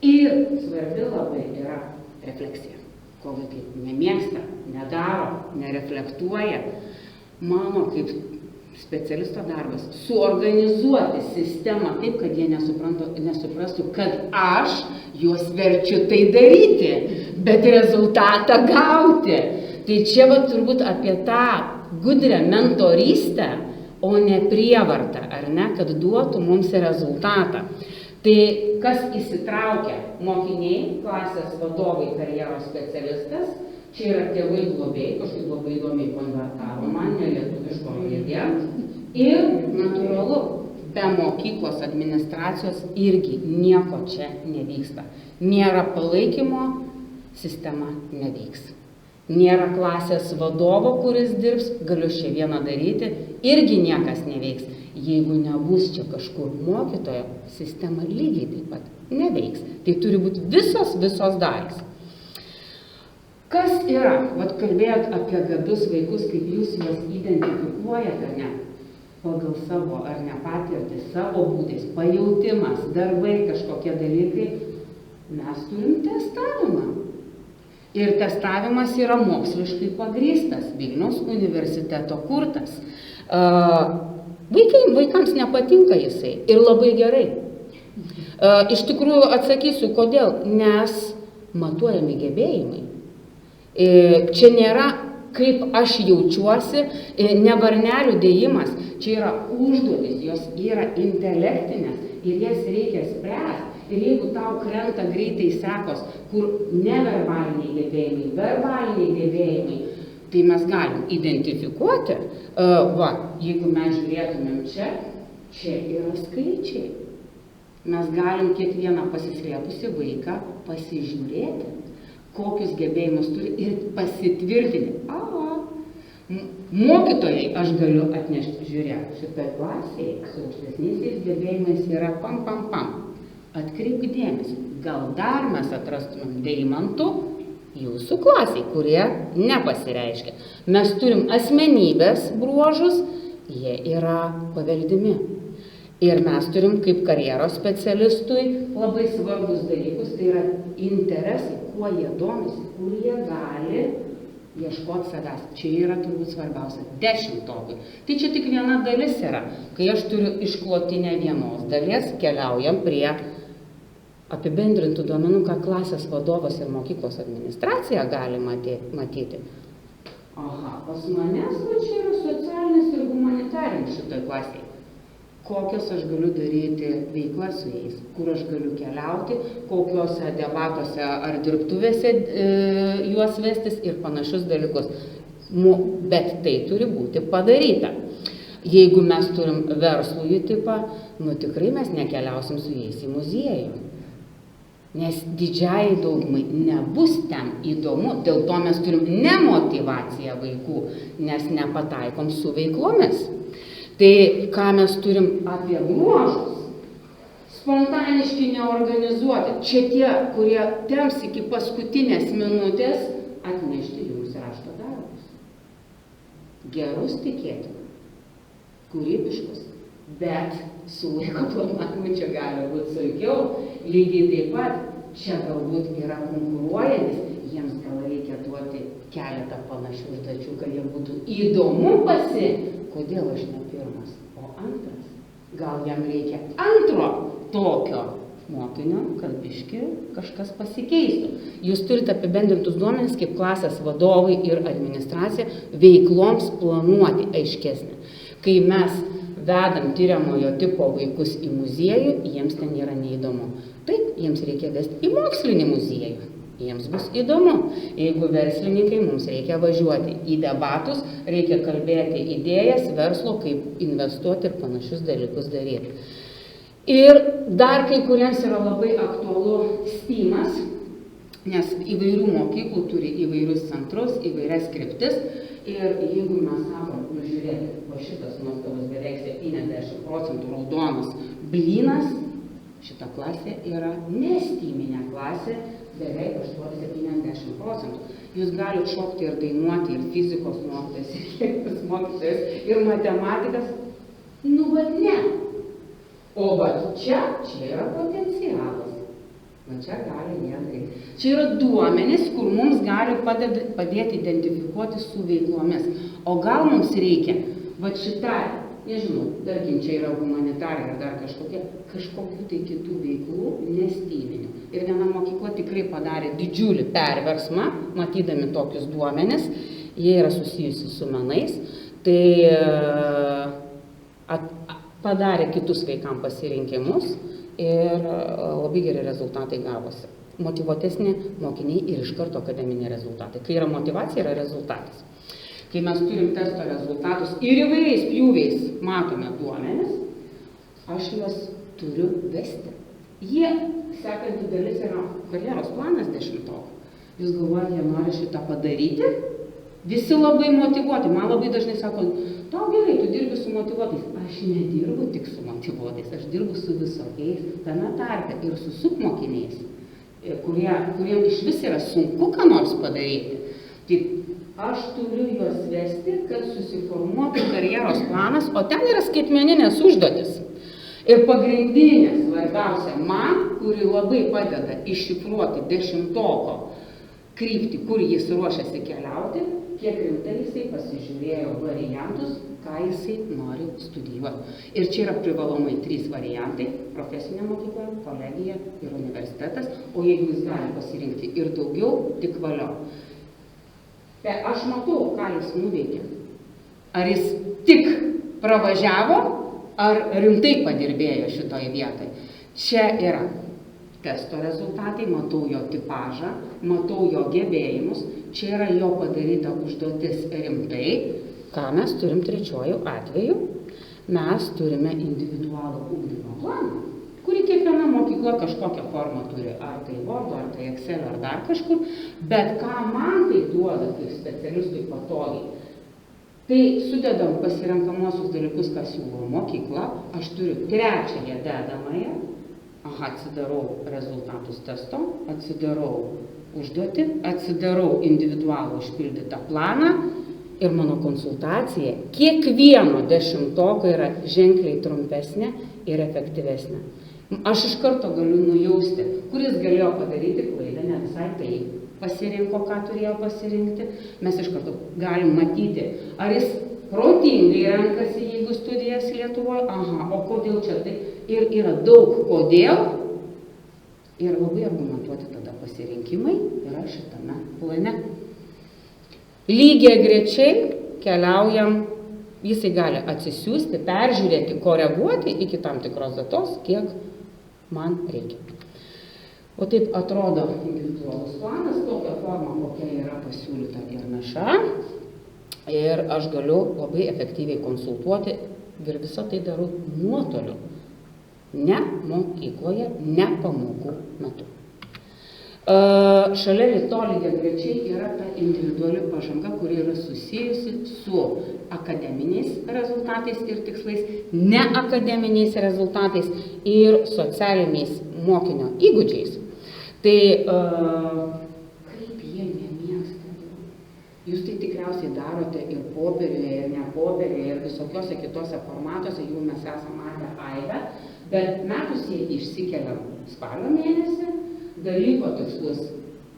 Ir svarbi labai yra refleksija. Ko vaikai nemėgsta, nedaro, nereflektuoja. Mano kaip specialisto darbas suorganizuoti sistemą taip, kad jie nesuprastų, kad aš juos verčiu tai daryti, bet rezultatą gauti. Tai čia turbūt apie tą gudrią mentorystę, o ne prievartą, ar ne, kad duotų mums rezultatą. Tai kas įsitraukia? Mokiniai, klasės vadovai, karjeros specialistas, čia yra tėvai globėjai, kažkaip labai įdomiai konvertavo man, nelietuviškom raidėm. Ir natūralu, be mokyklos administracijos irgi nieko čia nevyksta. Nėra palaikymo, sistema neveiks. Nėra klasės vadovo, kuris dirbs, galiu čia vieną daryti, irgi niekas neveiks. Jeigu nebus čia kažkur mokytojo, sistema lygiai taip pat neveiks. Tai turi būti visos dalys. Kas yra? Vat kalbėjot apie gabius vaikus, kaip jūs juos identifikuojate, ne? Pagal savo ar ne patirtį, savo būdais, pajautimas, darbai, kažkokie dalykai. Mes turim testavimą. Ir testavimas yra moksliškai pagrįstas, Vilniaus universiteto kurtas. Vaikams nepatinka jisai ir labai gerai. Iš tikrųjų atsakysiu, kodėl, nes matuojami gebėjimai. Čia nėra kaip aš jaučiuosi, ne varnelių dėjimas, čia yra užduotis, jos yra intelektinės ir jas reikia spręsti. Ir jeigu tau krenta greitai sekos, kur neverbaliniai gebėjimai, verbaliniai gebėjimai, tai mes galim identifikuoti, jeigu mes žiūrėtumėm čia yra skaičiai. Mes galim kiekvieną pasislėpusį vaiką pasižiūrėti, kokius gebėjimus turi ir pasitvirtinti. Mokytojai aš galiu atnešti, žiūrėk, šitoj klasėje su aukštesniais gebėjimais yra pam. Atkreipk dėmesį, gal dar mes atrastumėm deimantų jūsų klasiai, kurie nepasireiškia. Mes turim asmenybės bruožus, jie yra paveldimi. Ir mes turim kaip karjeros specialistui labai svarbus dalykus, tai yra interesai, kuo jie domisi, kur jie gali ieškoti savęs. Čia yra turbūt svarbiausia 10. Tai čia tik viena dalis yra. Kai aš turiu išklotinę vienos dalies, keliaujam prie apibendrintų duomenų, ką klasės vadovas ir mokyklos administracija gali matyti. Pas manęs čia yra socialinis ir humanitarinis šitoj klasėje. Kokios aš galiu daryti veiklas su jais, kur aš galiu keliauti, kokiuose debatuose ar dirbtuvėse juos vestis ir panašius dalykus. Bet tai turi būti padaryta. Jeigu mes turim verslųjį tipą, tikrai mes nekeliausim su jais į muziejų. Nes didžiai daugumai nebus ten įdomu, dėl to mes turim nemotyvaciją vaikų, nes nepataikom su veiklomis. Tai ką mes turim apie bruožus, spontaniški, neorganizuoti. Čia tie, kurie temps iki paskutinės minutės atnešti jums rašto darbus. Gerus tikėtina, kūrybiškus, bet su laiko planavimu čia gali būti sunkiau. Lygiai taip pat čia galbūt yra konkuruojantis, jiems gal reikia duoti keletą panašių užduočių, kad jie būtų įdomu kodėl aš ne pirmas, o antras. Gal jam reikia antro tokio mokinio, kad biški kažkas pasikeistų. Jūs turite apibendrintus duomenis kaip klasės vadovai ir administracija veikloms planuoti aiškesnį. Kai mes vedam tyriamojo tipo vaikus į muziejų, jiems ten yra neįdomu. Taip, jiems reikia vesti į mokslinį muziejų. Jiems bus įdomu. Jeigu verslininkai, mums reikia važiuoti į debatus, reikia kalbėti idėjas, verslo, kaip investuoti ir panašius dalykus daryti. Ir dar kai kuriems yra labai aktualu STEAM'as, nes įvairių mokyklų turi įvairius centrus, įvairias kryptis. Ir jeigu mes sakom, žiūrėkit, va šitas nuostabus beveik 70% raudonas blynas, šita klasė yra nestiminė klasė, beveik 70%. Jūs galite šokti ir dainuoti, ir fizikos mokytojas, ir chemijos mokytojas, ir matematikas. Nu, bet ne. O vat čia yra potencialas. Va čia gali nedaryti. Čia yra duomenys, kur mums gali padėti identifikuoti su veiklomis. O gal mums reikia, va šitai, nežinau, tarkim, čia yra humanitarai ar dar kažkokių tai kitų veiklų nestyminių. Ir viena mokykla tikrai padarė didžiulį perversmą, matydami tokius duomenis, jie yra susijusi su menais, tai padarė kitus vaikams pasirinkimus ir labai geri rezultatai gavosi. Motyvuotesni mokiniai ir iš karto akademiniai rezultatai. Kai yra motyvacija, yra rezultatas. Kai mes turim testo rezultatus ir įvairiais pjūviais matome duomenis, aš juos turiu vesti. Jie, sekanti dalis yra karjeros planas 10-okų. Jūs galvojate, jie nori šitą padaryti? Visi labai motyvuoti. Man labai dažnai sako, tau gerai, tu dirbi su motyvuotais. Aš nedirbu tik su motyvuotais, aš dirbu su visokiais, tame tarpe ir su submokiniais, kuriem iš vis yra sunku ką nors padaryti. Tai aš turiu juos vesti, kad susiformuotų karjeros planas, o ten yra skaitmeninės užduotis. Ir pagrindinė, svarbiausia man, kuri labai padeda iššifruoti 10-oko kryptį, kur jis ruošiasi keliauti, kiek rimtai jisai pasižiūrėjo variantus, ką jisai nori studijuoti. Ir čia yra privalomai 3 variantai – profesinė mokykla, kolegija ir universitetas, o jeigu jis gali pasirinkti ir daugiau, tik valio. Aš matau, ką jis nuveikė. Ar jis tik pravažiavo, ar rimtai padirbėjo šitoje vietoje. Čia yra testo rezultatai, matau jo tipažą, matau jo gebėjimus, čia yra jo padaryta užduotis rimtai. Ką mes turim trečiuoju atveju? Mes turime individualų ugdymo planą, kurį kiekviena mokykla kažkokią formą turi, ar tai Word, ar tai Excel, ar dar kažkur, bet ką man tai duoda kaip specialistui patogiai? Tai sudedam pasirenkamosius dalykus, ką siūlo mokykla, aš turiu trečiąją dedamąją, atsidarau rezultatus testo, atsidarau užduotį, atsidarau individualų užpildytą planą ir mano konsultacija kiekvieno 10-oko yra ženkliai trumpesnė ir efektyvesnė. Aš iš karto galiu nujausti, kuris galėjo padaryti klaidą, ne visai taip. Pasirinko, ką turėjo pasirinkti, mes iš karto galim matyti, ar jis protingai renkasi, jeigu studijas Lietuvoje, o kodėl čia tai, ir yra daug kodėl, ir labai argumentuoti tada pasirinkimai yra šitame plane. Lygiai grečiai keliaujam, jisai gali atsisiųsti, peržiūrėti, koreguoti iki tam tikros datos, kiek man reikia. O taip atrodo individualus planas, tokia forma, kokia yra pasiūlyta ir naša. Ir aš galiu labai efektyviai konsultuoti ir visą tai darau nuotoliu. Ne mokykloje, ne pamokų metu. Šalia to lygiagrečiai yra ta individuali pažanga, kuri yra susijusi su akademiniais rezultatais. rezultatais ir tikslais, ne akademiniais rezultatais ir socialiniais mokinio įgūdžiais. Tai kaip jie nemėgsta. Jūs tai tikriausiai darote ir popieriuje, ir ne popieriuje, ir visokiose kitose formatuose, jų mes esame matę aibę, bet metus jie išsikelia spalio mėnesį, dalyko tikslus,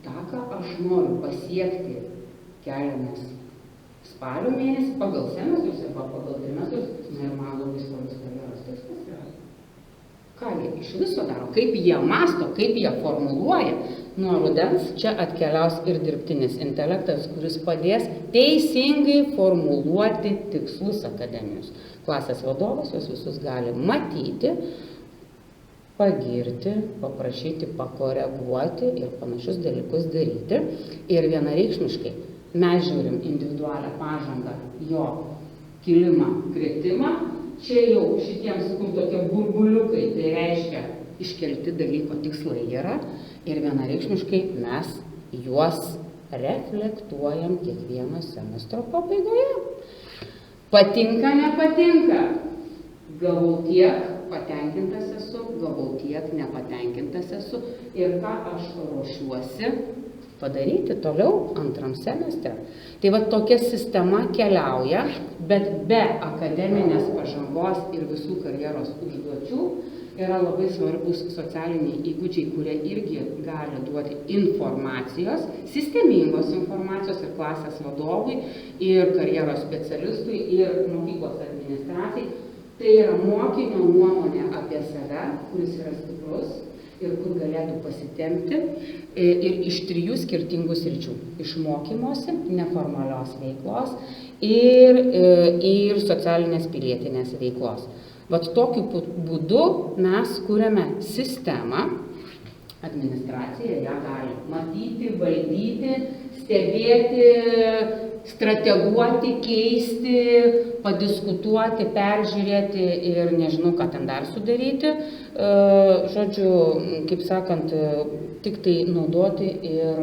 tą, ką aš noriu pasiekti, keliamės spalio mėnesį pagal semestrus arba pagal trimestrus, na ir man labai svarbus karjeros tikslas yra. Ką jie iš viso daro, kaip jie masto, kaip jie formuluoja. Nuo rudens čia atkeliaus ir dirbtinis intelektas, kuris padės teisingai formuluoti tikslus akademinius. Klasės vadovas juos visus gali matyti, pagirti, paprašyti, pakoreguoti ir panašius dalykus daryti. Ir vienareikšmiškai mes žiūrim individualią pažangą, jo kilimą, kritimą. Čia jau šitiems kur tokie burbuliukai, tai reiškia iškelti dalyko tikslai yra ir vienareikšmiškai mes juos reflektuojam kiekvieno semestro pabaigoje. Patinka, nepatinka. Gavau tiek, patenkintas esu, gavau tiek, nepatenkintas esu ir ką aš ruošiuosi padaryti toliau antram semestre. Tai va tokia sistema keliauja, bet be akademinės pažangos ir visų karjeros užduočių yra labai svarbus socialiniai įgūdžiai, kurie irgi gali duoti informacijos, sistemingos informacijos ir klasės vadovui, ir karjeros specialistui, ir mokyklos administracijai. Tai yra mokinio nuomonė apie save, kuris yra stiprus ir kur galėtų pasitempti ir iš 3 skirtingų sričių. Iš mokymosi, neformalios veiklos ir socialinės pilietinės veiklos. Vat tokiu būdu mes kuriame sistemą, administracija ją gali matyti, valdyti, stebėti, strateguoti, keisti, padiskutuoti, peržiūrėti ir nežinau, ką ten dar sudaryti. Žodžiu, kaip sakant, tik tai naudoti ir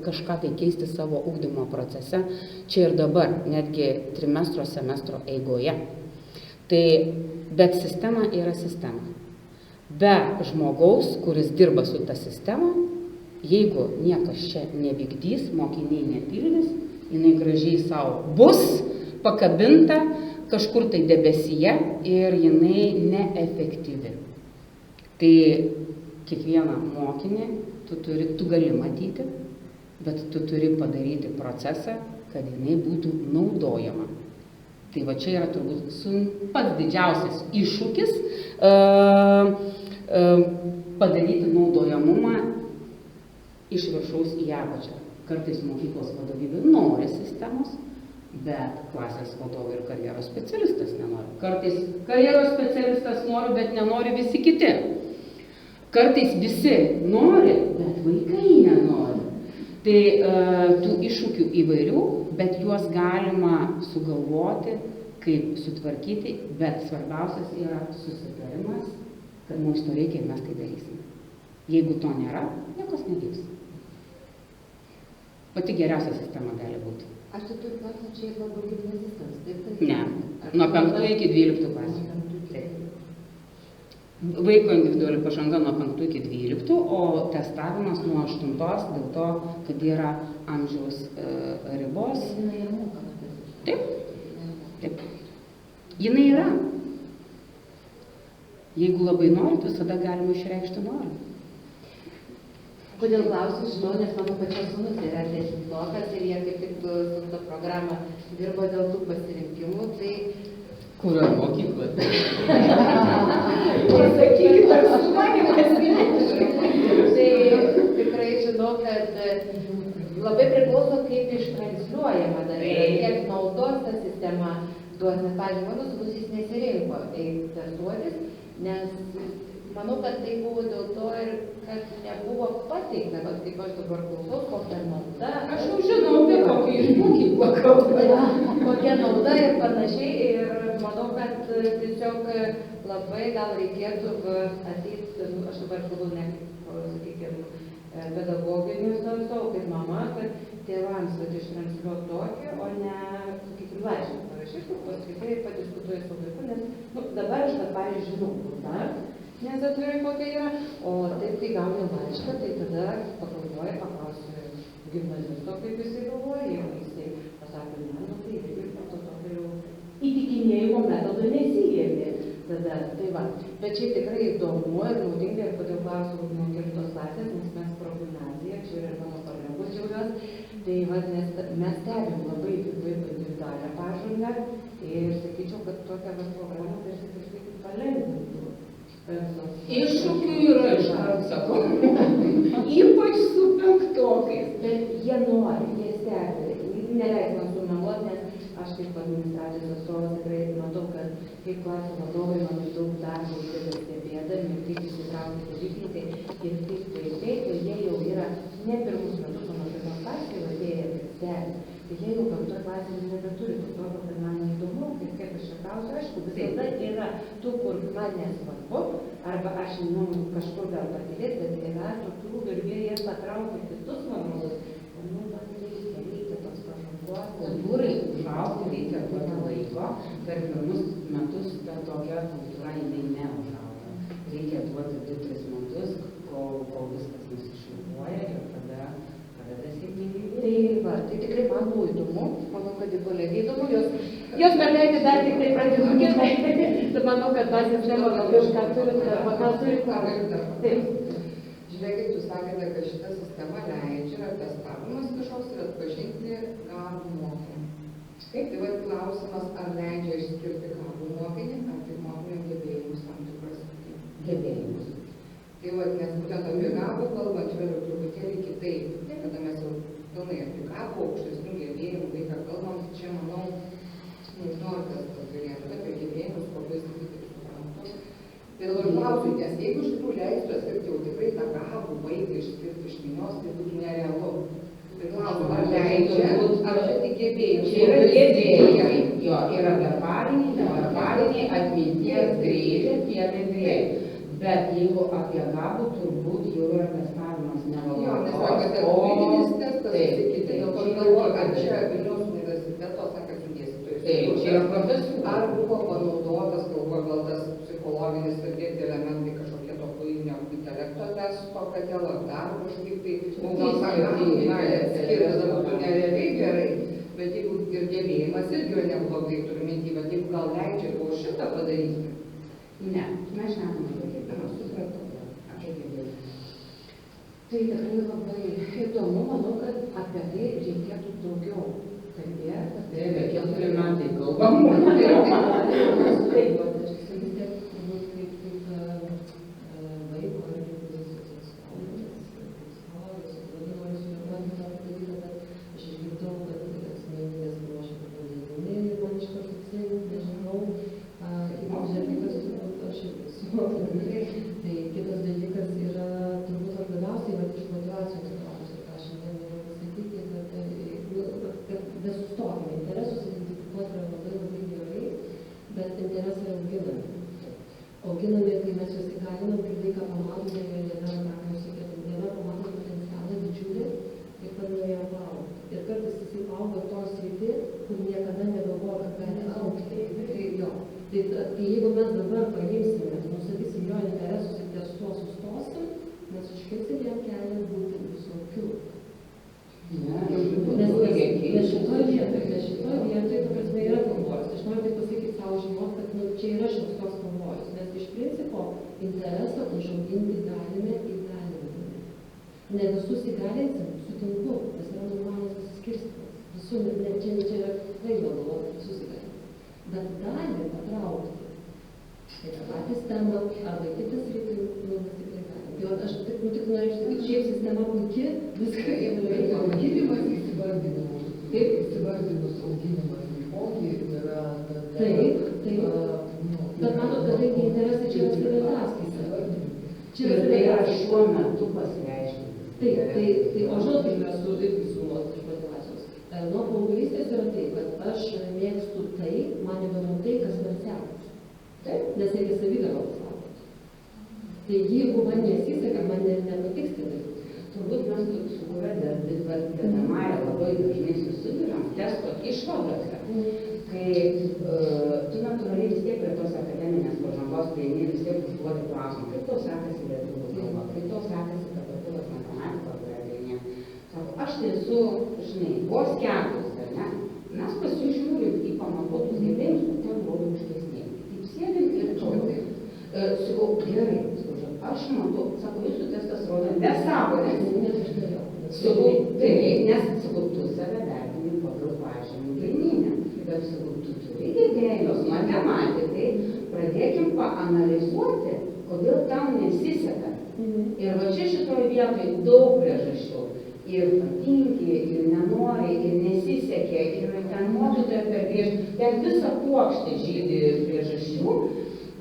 kažką tai keisti savo ugdymo procese čia ir dabar, netgi trimestro, semestro eigoje. Tai, bet sistema yra sistema. Be žmogaus, kuris dirba su ta sistema, jeigu niekas čia nevykdys, mokiniai nepildys, jinai gražiai savo bus pakabinta kažkur tai debesyje ir jinai neefektyvi. Tai kiekvieną mokinį tu gali matyti, bet tu turi padaryti procesą, kad jinai būtų naudojama. Tai va čia yra turbūt pats didžiausias iššūkis padaryti naudojamumą iš viršaus į apačią. Kartais mokyklos vadovybė nori sistemos, bet klasės vadovai ir karjeros specialistas nenori. Kartais karjeros specialistas nori, bet nenori visi kiti. Kartais visi nori, bet vaikai nenori. Tai tų iššūkių įvairių, bet juos galima sugalvoti, kaip sutvarkyti, bet svarbiausias yra susitarimas, kad mums to reikia ir mes tai darysime. Jeigu to nėra, niekas nevyks. Pati geriausia sistema gali būti. Aš tai turiu klausimą, čia yra labai gimnazistams, taip? Ne, nuo 5 iki 12 klasių. Vaiko individuali pažanga nuo 5 iki 12, o testavimas nuo 8 dėl to, kad yra amžiaus ribos. Taip, taip. Jinai yra. Jeigu labai norit, visada galima išreikšti norą. Kodėl klausiu šito, nes mano pačios sūnus yra 10-okas ir jie kaip tik su tą programą dirbo dėl tų pasirinkimų, tai... Kurio mokykla? Pasakykit, ar su manim pasirinkti. Tai tikrai žinau, kad labai priklauso, kaip ištransliuojama dar yra, kiek naudos ta sistema duos. Nes, pavyzdžiui, mano sūnus jis nesirinko testuotis, nes manau, kad tai buvo dėl to ir kad nebuvo pateikta, bet kaip aš dabar klausau, kokia nauda. Aš jau žinau, apie kokį iš mokyklą kalbą. Kokia nauda ir panašiai. Ir manau, kad tiesiog labai gal reikėtų ateiti, aš dabar kalbu ne kaip, sakykime, pedagoginius savo, kaip mama, kad tėvams ištransliuoti tokį, o ne, sakykime, laišką. parašytų, paskaitai ir padiskutuoji su vaiku, nes dabar aš pavyzdžiui žinau, kur dar, nes atvirai kokia yra, o taip, kai gauni laišką, tai tada pagalvoji, paklausi gimnazisto, kaip jisai galvoja, jeigu jisai pasakė, ne, tai irgi to tokio jau įtikinėjimo metodo nesijėmė. Tada, tai va, bet čia tikrai įdomu ir naudinga, ir kodėl klausiu nuo kelintos klasės, nes mes progimnaziją, čia yra mano kolegos džiaugios, tai va, nes mes stebim labai individualią pažangą ir sakyčiau, kad tokią programą tarsi kažkaip palengvintų. Iššūkių yra, iš karto sakau, ypač su penktokais. Bet jie nori, jie stebi, neleis man sumeluoti, nes aš kaip administracijos atstovas tikrai matau, kad kaip klasės vadovai man daug darbo įdeda stebėdami ir kaip įsitraukti dalykininkai ir kaip vaikai, tai jie jau yra ne pirmus metus, o nuo pirmos klasės jau atėję stebi. Tai jie jau penktoj klasėje nebeturi to tokio, kad man neįdomu, kaip aš čia klausiu, aišku, visada yra tų, kur man nesvarbu, arba aš kažkur gal patylėt, bet yra tokių ir jie patraukia kitus vadovus. Reikia tos pažangos. Kultūrai užaugti reikia duoti laiko, per pirmus metus ta tokia kultūra jinai neužauga. Reikia duoti 2-3 metus, kol viskas nusišlifuoja ir tada sėkmingai. Tai va, tai tikrai man buvo įdomu, manau, kad ir kolegiai įdomu, jos mergaitė dar tik tai pradėdukė, tai manau, kad bazės tema gal kažką turit, arba gal turit ką. Taip. Žiūrėkit, jūs sakėte, kad šita sistema leidžia testavimas kažkoks ir atpažinti gabų mokinį. Kaip tai va klausimas, ar leidžia išskirti gabų mokinį, ar tai mokinio gebėjimus tam tikras Gebėjimus. Tai va, nes būtent apie gabų kalbant, čia yra truputėlį kitaip. Kada mes jau pilnai apie gabų, aukštesnių gebėjimų vaiką kalbam, čia manau, nežinau, ar tas galėtų apie gebėjimus, kokius kaip suprantu. Tai dabar klausiu, nes jeigu iš tikrųjų leistų atskirti jau tikrai tą gabų vaiką išskirti iš minios, tai būtų nerealu. Tai klausiu, ar leidžia, ar čia tik gebėjimai? Čia yra gebėjimai, jo, yra verbaliniai, neverbaliniai, atminties greitis, tie bendrėjai. Bet jeigu apie gabų, turbūt jau yra testavimas nevalandos. Jo, nes sakėte, klininis testas, kiti dėl to galvoja, ar čia Vilniaus universiteto, sakė, su dėstytojais. Taip, čia yra profesūra. Ar buvo panaudotas, galvoja, gal tas psichologinis ir kiti elementai kažkokie to kūrinio intelekto testo, kad dėl ar dar kažkaip tai, gal skirti būtų nerealiai gerai, bet jeigu ir gebėjimas irgi yra neblogai, turiu mintį, bet jeigu gal leidžia po šitą padaryti. Ne, mes šnekame apie gebėjimą, supratau, apie gebėjimą. Tai tikrai labai įdomu, manau, kad apie tai reikėtų daugiau kalbėti. Tai be 4 metai kalbam. Taip, Tai kitas dalykas yra turbūt labiausiai iš motyvacijos situacijos, ir ką šiandien noriu pasakyti, kad nesustokime. Interesus identifikuoti yra labai gerai, bet interesai auginami. Auginami, kai mes juos įgalinam, kai vaiką pamatome, jame pamatom potencialą didžiulį ir pradėjome ją augti. Ir kartais jisai auga to srity, kur niekada negalvoja, kad gali augti. Tai jo. Tai jeigu mes dabar paimsime, nusakysim jo interesus ir ties tuo sustosim, mes užkirsim jam kelią būti visokių. Nes šitoj vietoj, ta prasme, yra pavojus. Aš noriu tai pasakyti savo žinot, kad čia yra šioks toks pavojus. Nes iš principo interesą užauginti galime įgalinti. Ne visus įgalinsim, sutinku, nes yra normalus susiskirstymas. Visų, čia yra tikrai galvoti, visus įgalinti. Bet gali patraukti. Tai tą patį sistemą, arba kitas rytį, mes tikrai galim. Tai aš tik norėčiau sakyti, šiaip sistema puikiai, viską įvairia. Auginimas įsivardinimu. Taip, įsivardinus auginimas taipogi yra... Taip. Bet matot, kad tai interesai čia yra ataskaita. Ir tai yra šiuo metu pasireiškia. Taip, o žinot, kaip mes su motyvacijos. Nuo paauglystės yra taip, kad aš mėgstu tai, man įdomu tai, kas man sekasi. Taip, nes reikia savigarbą saugoti. Tai jeigu man nesiseka, man nepatiks tai daryti. Turbūt mes su kuria dedamąją labai dažnai susiduriam testo išvadose. kai tu natūraliai vis tiek prie tos akademinės pažangos prieini, vis tiek užduodi klausimą, kaip tau sekasi lietuvių kalba, kaip tau sekasi tapatybės matematika, kurią prieini. Sako, aš tai esu, žinai, vos keturis, ar ne? Mes pasižiūrim į pamatuotus gebėjimus, kur ten rodo aukštesnė. Taip sėdim ir kalbam. Sakau, gerai, aš matau, sako, jūsų testas rodo nesąmonės. Sakau, taip, nes, sakau, tu save vertini pagal pažymį žarnyne. Bet, sakau, tu turi gebėjimus matematikai, pradėkim paanalizuoti, kodėl tau nesiseka. Ir va čia šitoje vietoje daug priežasčių. Ir patinki, ir nenori, ir nesisekė, ir ten mokytoja per ten visą puokštę žydi priežasčių,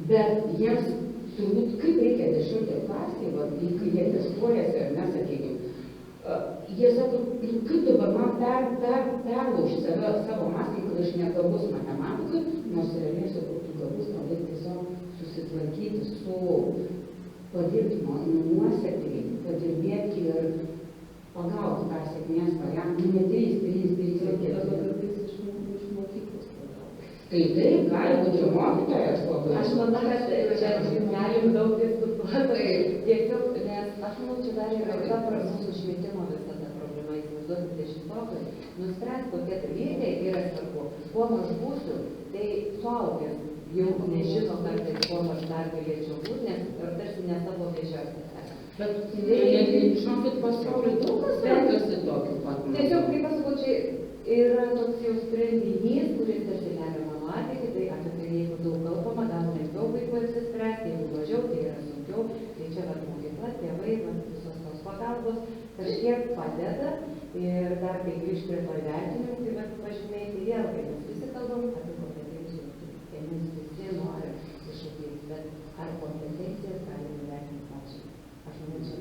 bet jiems turbūt kaip reikia 10 klasėje, kai jie testuojasi, ar mes sakykim, jie sako, kaip dabar man perlaužti savo mąstymą, kad aš negabus matematikai, nors realiai sakau, tu gabus, man reikia tiesiog susitvarkyti su padirbti nuosekliai, padirbėti ir pagauti tą sėkmės variantą, ne 3. Tai taip, gali būti mokytojas. Aš manau, kad čia galim daug diskutuoti. Tiesiog, nes aš manau, čia dar yra ta mūsų švietimo visa ta problema, įsivaizduoti 10-okai, nuspręs, kokie dalykai yra svarbu. Kuo aš būsiu, tai suaugęs jau nežino, kartais, kuo aš dar galėčiau būti, nes tarsi ne savo vėžiuose. Bet žinokit, pasaulyje daug kas vertasi tokiu pat. Tiesiog, kaip aš sakau, čia yra toks jau sprendinys, kuris tarsi lemia mano ateitį, tai apie tai jeigu daug kalbama, gal lengviau vaikų apsispręsti, jeigu mažiau, tai yra sunkiau, tai čia vat mokykla, tėvai, visos tos pagalbos kažkiek padeda ir dar kai grįžt prie to įvertinimų, tai vat pažymiai, tai vėlgi mes visi kalbam apie kompetencijų, tai mes visi norim iššūkti, bet ar kompetencijas galime įvertinti pačiai? Aš manau, čia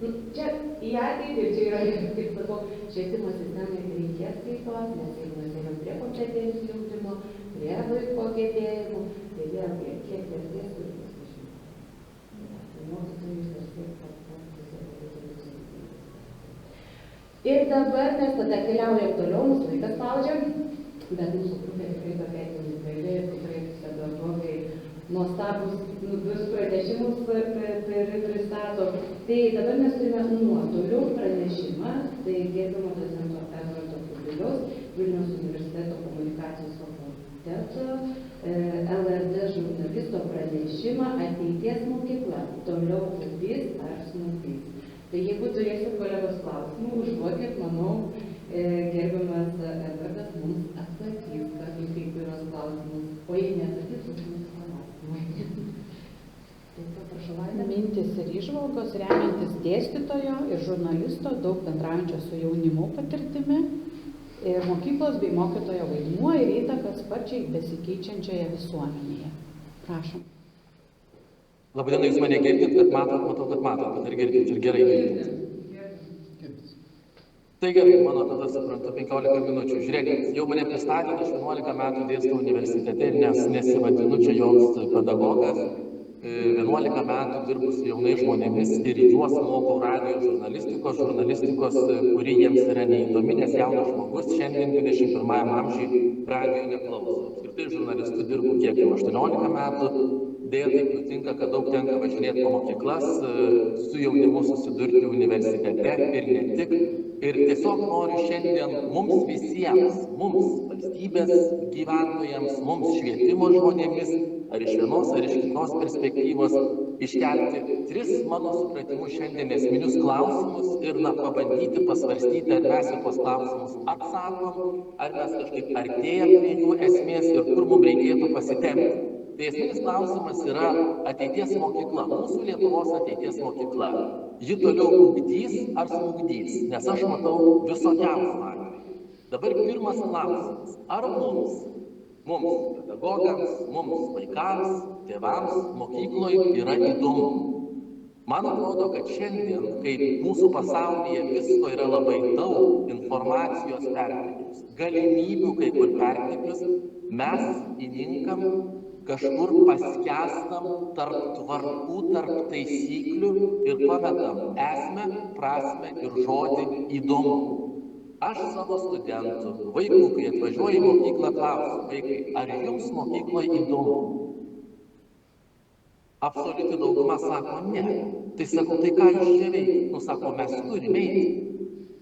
čia į ateitį, čia yra, kaip sakau, švietimo sistemai reikės kaitos, nes jeigu mes einam prie kompetencijų ugdymo, prie vaiko gebėjimų, tai vėlgi, kiek vertės turi pasižymėti. Tai mokytojus vertės ir dabar mes tada keliaujam toliau, mūsų laikas spaudžiam, bet mūsų grupė tikrai tokia unikali, tikrai pedagogai nuostabus pranešimus pristato. Tai dabar mes turime nuotolių pranešimą, tai gerbiamo docento Edvardo Kubiliaus, Vilniaus universiteto komunikacijos fakulteto, LRD žurnalisto pranešimą ateities mokykla, toliau ugdys ar smukdys. Tai jeigu turėsit kolegos klausimų, užduokit, manau, gerbiamas Edvardas mums atsakys, kad į kai kurios klausimus, o jei neatsakys, mums Mintis ir įžvalgos remiantis dėstytojo ir žurnalisto, daug bendraujančio su jaunimu patirtimi, ir mokyklos bei mokytojo vaidmuo ir įtaka sparčiai besikeičiančioje visuomenėje. Prašom. Labadiena, jūs mane girdit, kad matau, kad matot, bet ir girdit, ir gerai girdit. Tai gerai, mano tada suprantu 15 minučių. Žiūrėkit, jau mane pristatė, aš 11 metų dėstau universitete ir nesivadinu čia joks pedagogas. 11 metų dirbu su jaunais žmonėmis ir juos mokau radijo žurnalistikos, kuri jiems yra neįdomi, nes jaunas žmogus šiandien 21 amžiui radijo neklauso. Apskritai žurnalistų dirbu kiek jau 18 metų, dėja taip nutinka, kad daug tenka važinėti po mokyklas, su jaunimu susidurti universitete ir ne tik. Ir tiesiog noriu šiandien mums visiems, mums valstybės gyventojams, mums švietimo žmonėmis, ar iš vienos, ar iš kitos perspektyvos, iškelti 3 mano supratimu šiandien esminius klausimus ir pabandyti pasvarstyti, ar mes į tuos klausimus atsakom, ar mes kažkaip artėjam prie jų esmės ir kur mums reikėtų pasitempti. Tai esminis klausimas yra ateities mokykla, mūsų Lietuvos ateities mokykla. Ji toliau ugdys ar smugdys, nes aš matau visokiausių atvejų. Dabar pirmas klausimas, ar mums, pedagogams, mums vaikams, tėvams, mokykloje yra įdomu. Man atrodo, kad šiandien, kai mūsų pasaulyje visko yra labai daug, informacijos perteklius, galimybių kai kur perteklius, mes įninkam, kažkur paskęstam tarp tvarkų, tarp taisyklių ir pametam esmę, prasmę ir žodį įdomu. Aš savo studentų, vaikų, kai atvažiuoju į mokyklą, klausiu, vaikai, ar jums mokykloje įdomu? Absoliuti dauguma sako ne. Tai sakau, tai ką jūs čia veikia? Nu, sako, mes turime eiti.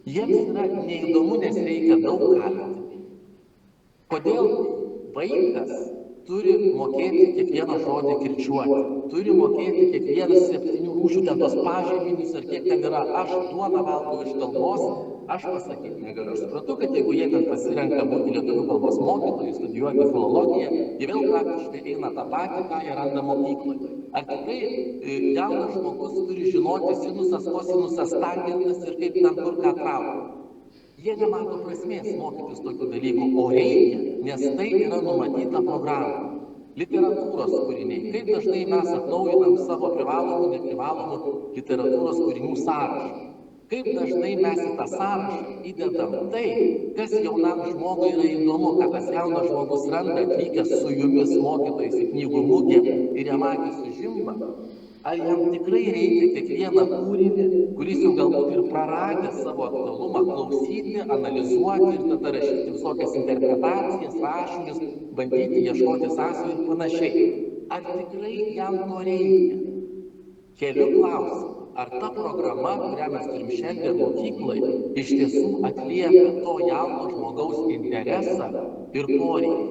Jiems yra neįdomu, nes reikia daug kaltinti. Kodėl vaikas turi mokėti kiekvieną žodį kirčiuoti, turi mokėti kiekvieną 7 rūšių ten tos pažyminius ar kiek ten yra, aš duoną valgau iš kalbos, aš pasakyti negaliu. Aš suprantu, kad jeigu jie ten pasirenka būti lietuvių kalbos mokytojai, studijuoti filologiją, jie vėl praktiškai eina tą patį, ką jie randa mokykloje. Ar tikrai jaunas žmogus turi žinoti sinusas, kosinusas, tangentas ir kaip ten kur ką traukti? Jie nemato prasmės mokytis tokių dalykų, o reikia, nes tai yra numatyta programa. Literatūros kūriniai. Kaip dažnai mes atnaujinam savo privalomų, neprivalomų literatūros kūrinių sąrašą. Kaip dažnai mes į tą sąrašą įdedam tai, kas jaunam žmogui yra įdomu, kad tas jaunas žmogus randa atvykęs su jumis mokytojais į knygų mugę ir jam akys sužimba. Ar jam tikrai reikia kiekvieną kūrinį, kuris jau galbūt ir praradė savo aktualumą, klausyti, analizuoti ir tada rašyti visokias interpretacijas, rašinius, bandyti ieškoti sąsajų ir panašiai. Ar tikrai jam to reikia? Keliu klausimą, ar ta programa, kurią mes turim šiandien mokykloje, iš tiesų atliepia to jauno žmogaus interesą ir poreikį?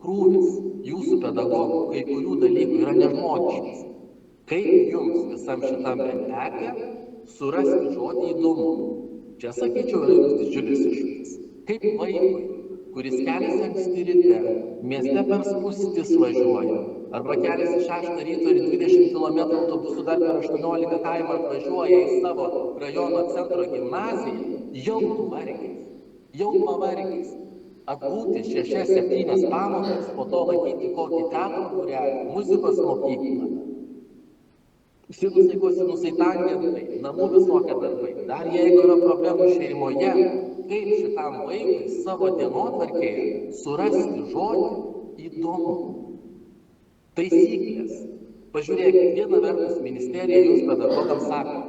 Krūvis jūsų pedagogų kai kurių dalykų yra nežmogiškas. Kaip jums visam šitam bendeke surasti žodį įdomu? Čia, sakyčiau, yra jums didžiulis iššūkis. Kaip vaikui, kuris keliasi anksti ryte, mieste per spūstis važiuoja, arba keliasi 6 ryto ir 20 km autobusu dar per 18 kaimą atvažiuoja į savo rajono centro gimnaziją, jau pavargęs. Atbūti 6-7 pamokas, po to laikyti kokį teatro būrelį, muzikos mokyklą. Sinusai, kosinusai, tangentai, namų visokie darbai. Dar jeigu yra problemų šeimoje, kaip šitam vaikui savo dienotvarkėje surasti žodį įdomu? Taisyklės. Pažiūrėkit, viena vertus ministerija jums pedagogams sako,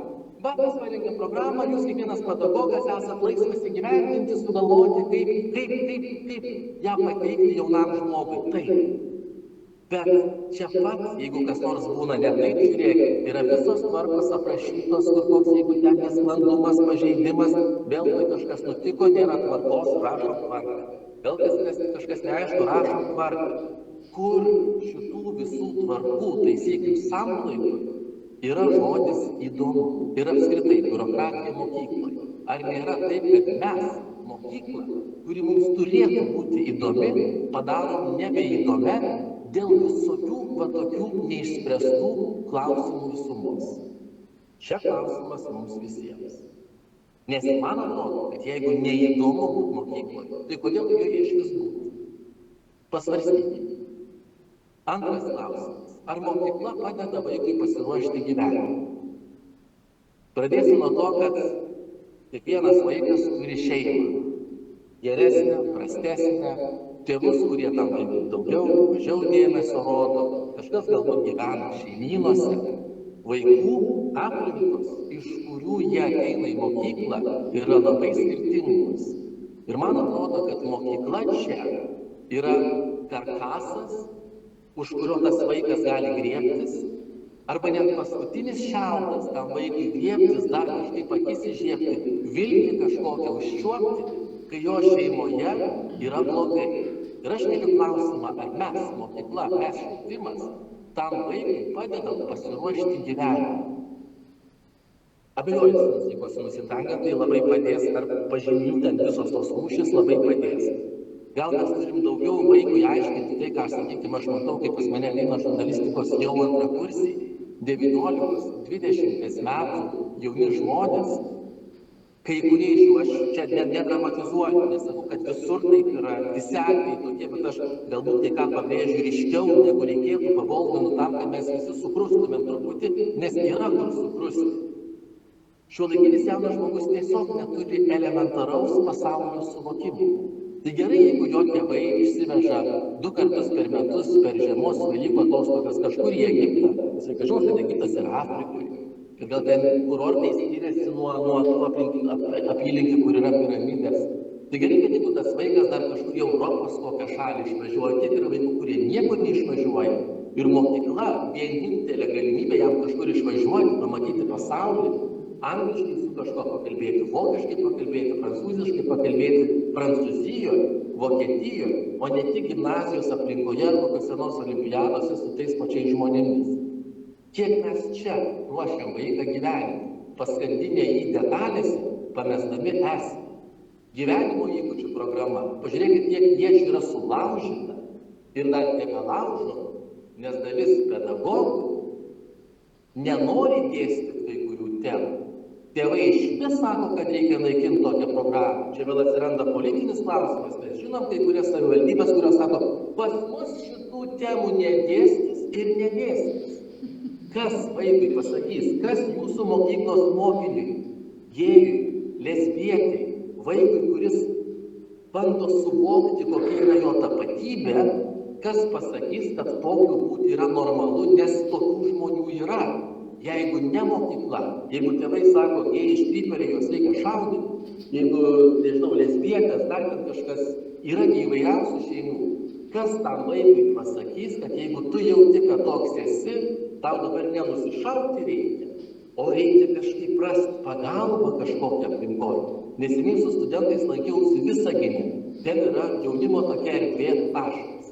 mes parengėm programą, jūs kiekvienas pedagogas esat laisvas įgyvendinti, sugalvoti, kaip ją pateikti jaunam žmogui. Taip. Bet čia pat, jeigu kas nors būna ne taip, žiūrėkit, yra visos tvarkos aprašytos, kur koks, jeigu ten nesklandumas, pažeidimas, vėl tai kažkas nutiko, nėra tvarkos, rašom tvarką. Vėl kažkas neaišku, rašom tvarką. Kur šitų visų tvarkų, taisyklių samplaikų yra žodis įdomu ir apskritai biurokratija mokykloje. Ar nėra taip, kad mes mokyklą, kuri mums turėtų būti įdomi, padarom nebeįdomę dėl visokių tokių neišspręstų klausimų visumos? Čia klausimas mums visiems. Nes man atrodo, kad jeigu neįdomu būti mokykloje, tai kodėl joje iš vis būti? Pasvarstykite. Antras klausimas. Ar mokykla padeda vaikui pasiruošti gyvenimui? Pradėsiu nuo to, kad kiekvienas vaikas turi šeimą. Geresnę, prastesnę, tėvus, kurie tam vaikui daugiau, mažiau dėmesio rodo, kažkas galbūt gyvena šeimynose. Vaikų aplinkos, iš kurių jie ateina į mokyklą, yra labai skirtingos. Ir man atrodo, kad mokykla čia yra karkasas, už kurio tas vaikas gali griebtis, arba net paskutinis šiaudas tam vaikui griebtis, dar kažkaip akis įžiebti, viltį kažkokią užčiuopti, kai jo šeimoje yra blogai. Ir aš keliu klausimą, ar mes, mokykla, mes švietimas, tam vaikui padedam pasiruošti gyvenimą. Abejoju, jeigu nusitangantai labai padės, ar pažymių ten visos tos rūšys labai padės. Gal mes turim daugiau vaikui aiškinti tai, ką, sakykime, aš matau, kaip pas mane eina žurnalistikos jau antrakursiai, 19-20 metų jauni žmonės, kai kurie iš jų, aš čia nedramatizuoju, nesakau, kad visur taip yra, visi atvejai tokie, bet aš galbūt kai ką pabrėžiu ryškiau, negu reikėtų, pavolginu tam, kad mes visi sukrustumėm truputį, nes yra kur sukrusti. Šiuolaikinis jaunas žmogus tiesiog neturi elementaraus pasaulio suvokimo. Tai gerai, jeigu jo tėvai išsiveža 2 kartus per metus per žiemos Velykų atostogas kažkur į Egiptą. Jisai žinot, kad Egiptas yra Afrikoje. Kad gal ten kurortai skiriasi nuo tų apylinkių, kur yra piramidės. Tai gerai, kad jeigu tas vaikas dar kažkur į Europos kokią šalį išvažiuoja, tiek yra vaikų, kurie niekur neišvažiuoja. Ir mokykla vienintelė galimybė jam kažkur išvažiuoti, pamatyti pasaulį, angliškai su kažko pakalbėti, vokiškai pakalbėti, prancūziškai pakalbėti, Prancūzijoje, Vokietijoje, o ne tik gimnazijos aplinkoje ar kokiuose nors olimpiadose su tais pačiais žmonėmis. Kiek mes čia ruošiam vaiką gyvenimą, paskandinę į detalėse, pamesdami esmę. Gyvenimo įgūdžių programa, pažiūrėkit, kiek iečių yra sulaužyta ir dar nebelaužo, nes dalis pedagogų nenori dėstyti kai kurių temų. Tėvai išvis sako, kad reikia naikinti tokią programą. Čia vėl atsiranda politinis klausimas. Mes žinom kai kurias savivaldybės, kurios sako, pas mus šitų temų nedėstys ir nedėstys. Kas vaikui pasakys, kas jūsų mokyklos mokiniui, gėjui, lesbietai, vaikui, kuris bando suvokti, kokia yra jo tapatybė, kas pasakys, kad tokiu būti yra normalu, nes tokių žmonių yra. Jeigu ne mokykla, jeigu tėvai sako, jei iškryperiai juos reikia šaudyti, jeigu, nežinau, lesbietės, dar kažkas, yra įvairiausių šeimų, kas tam vaikui pasakys, kad jeigu tu jauti, kad toks esi, tau dabar nenusišauti reikia, o reikia kažkaip rasti pagalbą kažkokią aplinkoje. Neseniai su studentais lankiausi Visagine, ten yra jaunimo tokia erdvė taškas.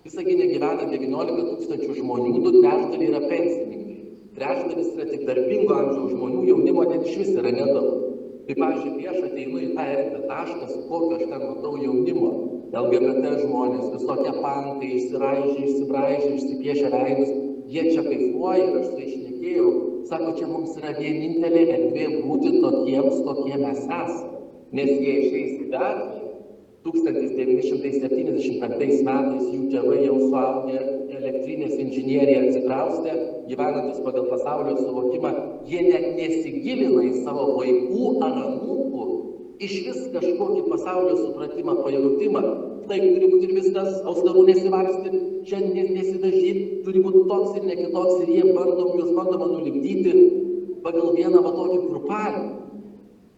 Visagine gyvena 19 000 žmonių, 2/3 yra pensininkai. Trečdalis yra tik darbingo amžiaus žmonių, jaunimo net iš vis yra nedaug. Tai, pavyzdžiui, prieš ateinu į tą erdvę taškas, kokio aš ten matau jaunimo, LGBT žmonės, visokie pankai, išsibraižę, išsipiešę veidus, jie čia kaifuoja ir aš su jais šnekėjau, sako, čia mums yra vienintelė erdvė būti tokiems, kokie mes esame, nes jie išeis į gatvę. 1975 metais jų tėvai jau suaugę elektrinės inžinieriai atsikraustė, gyvenantis pagal pasaulio suvokimą, jie net nesigilina į savo vaikų ar anūkų iš vis kažkokį pasaulio supratimą, pajautimą. Taip turi būti ir viskas, auskarų nesivarstyti, čia nesidažyti, turi būti toks ir ne kitoks ir jie juos bandoma nulipdyti pagal vieną va tokį kurpalį.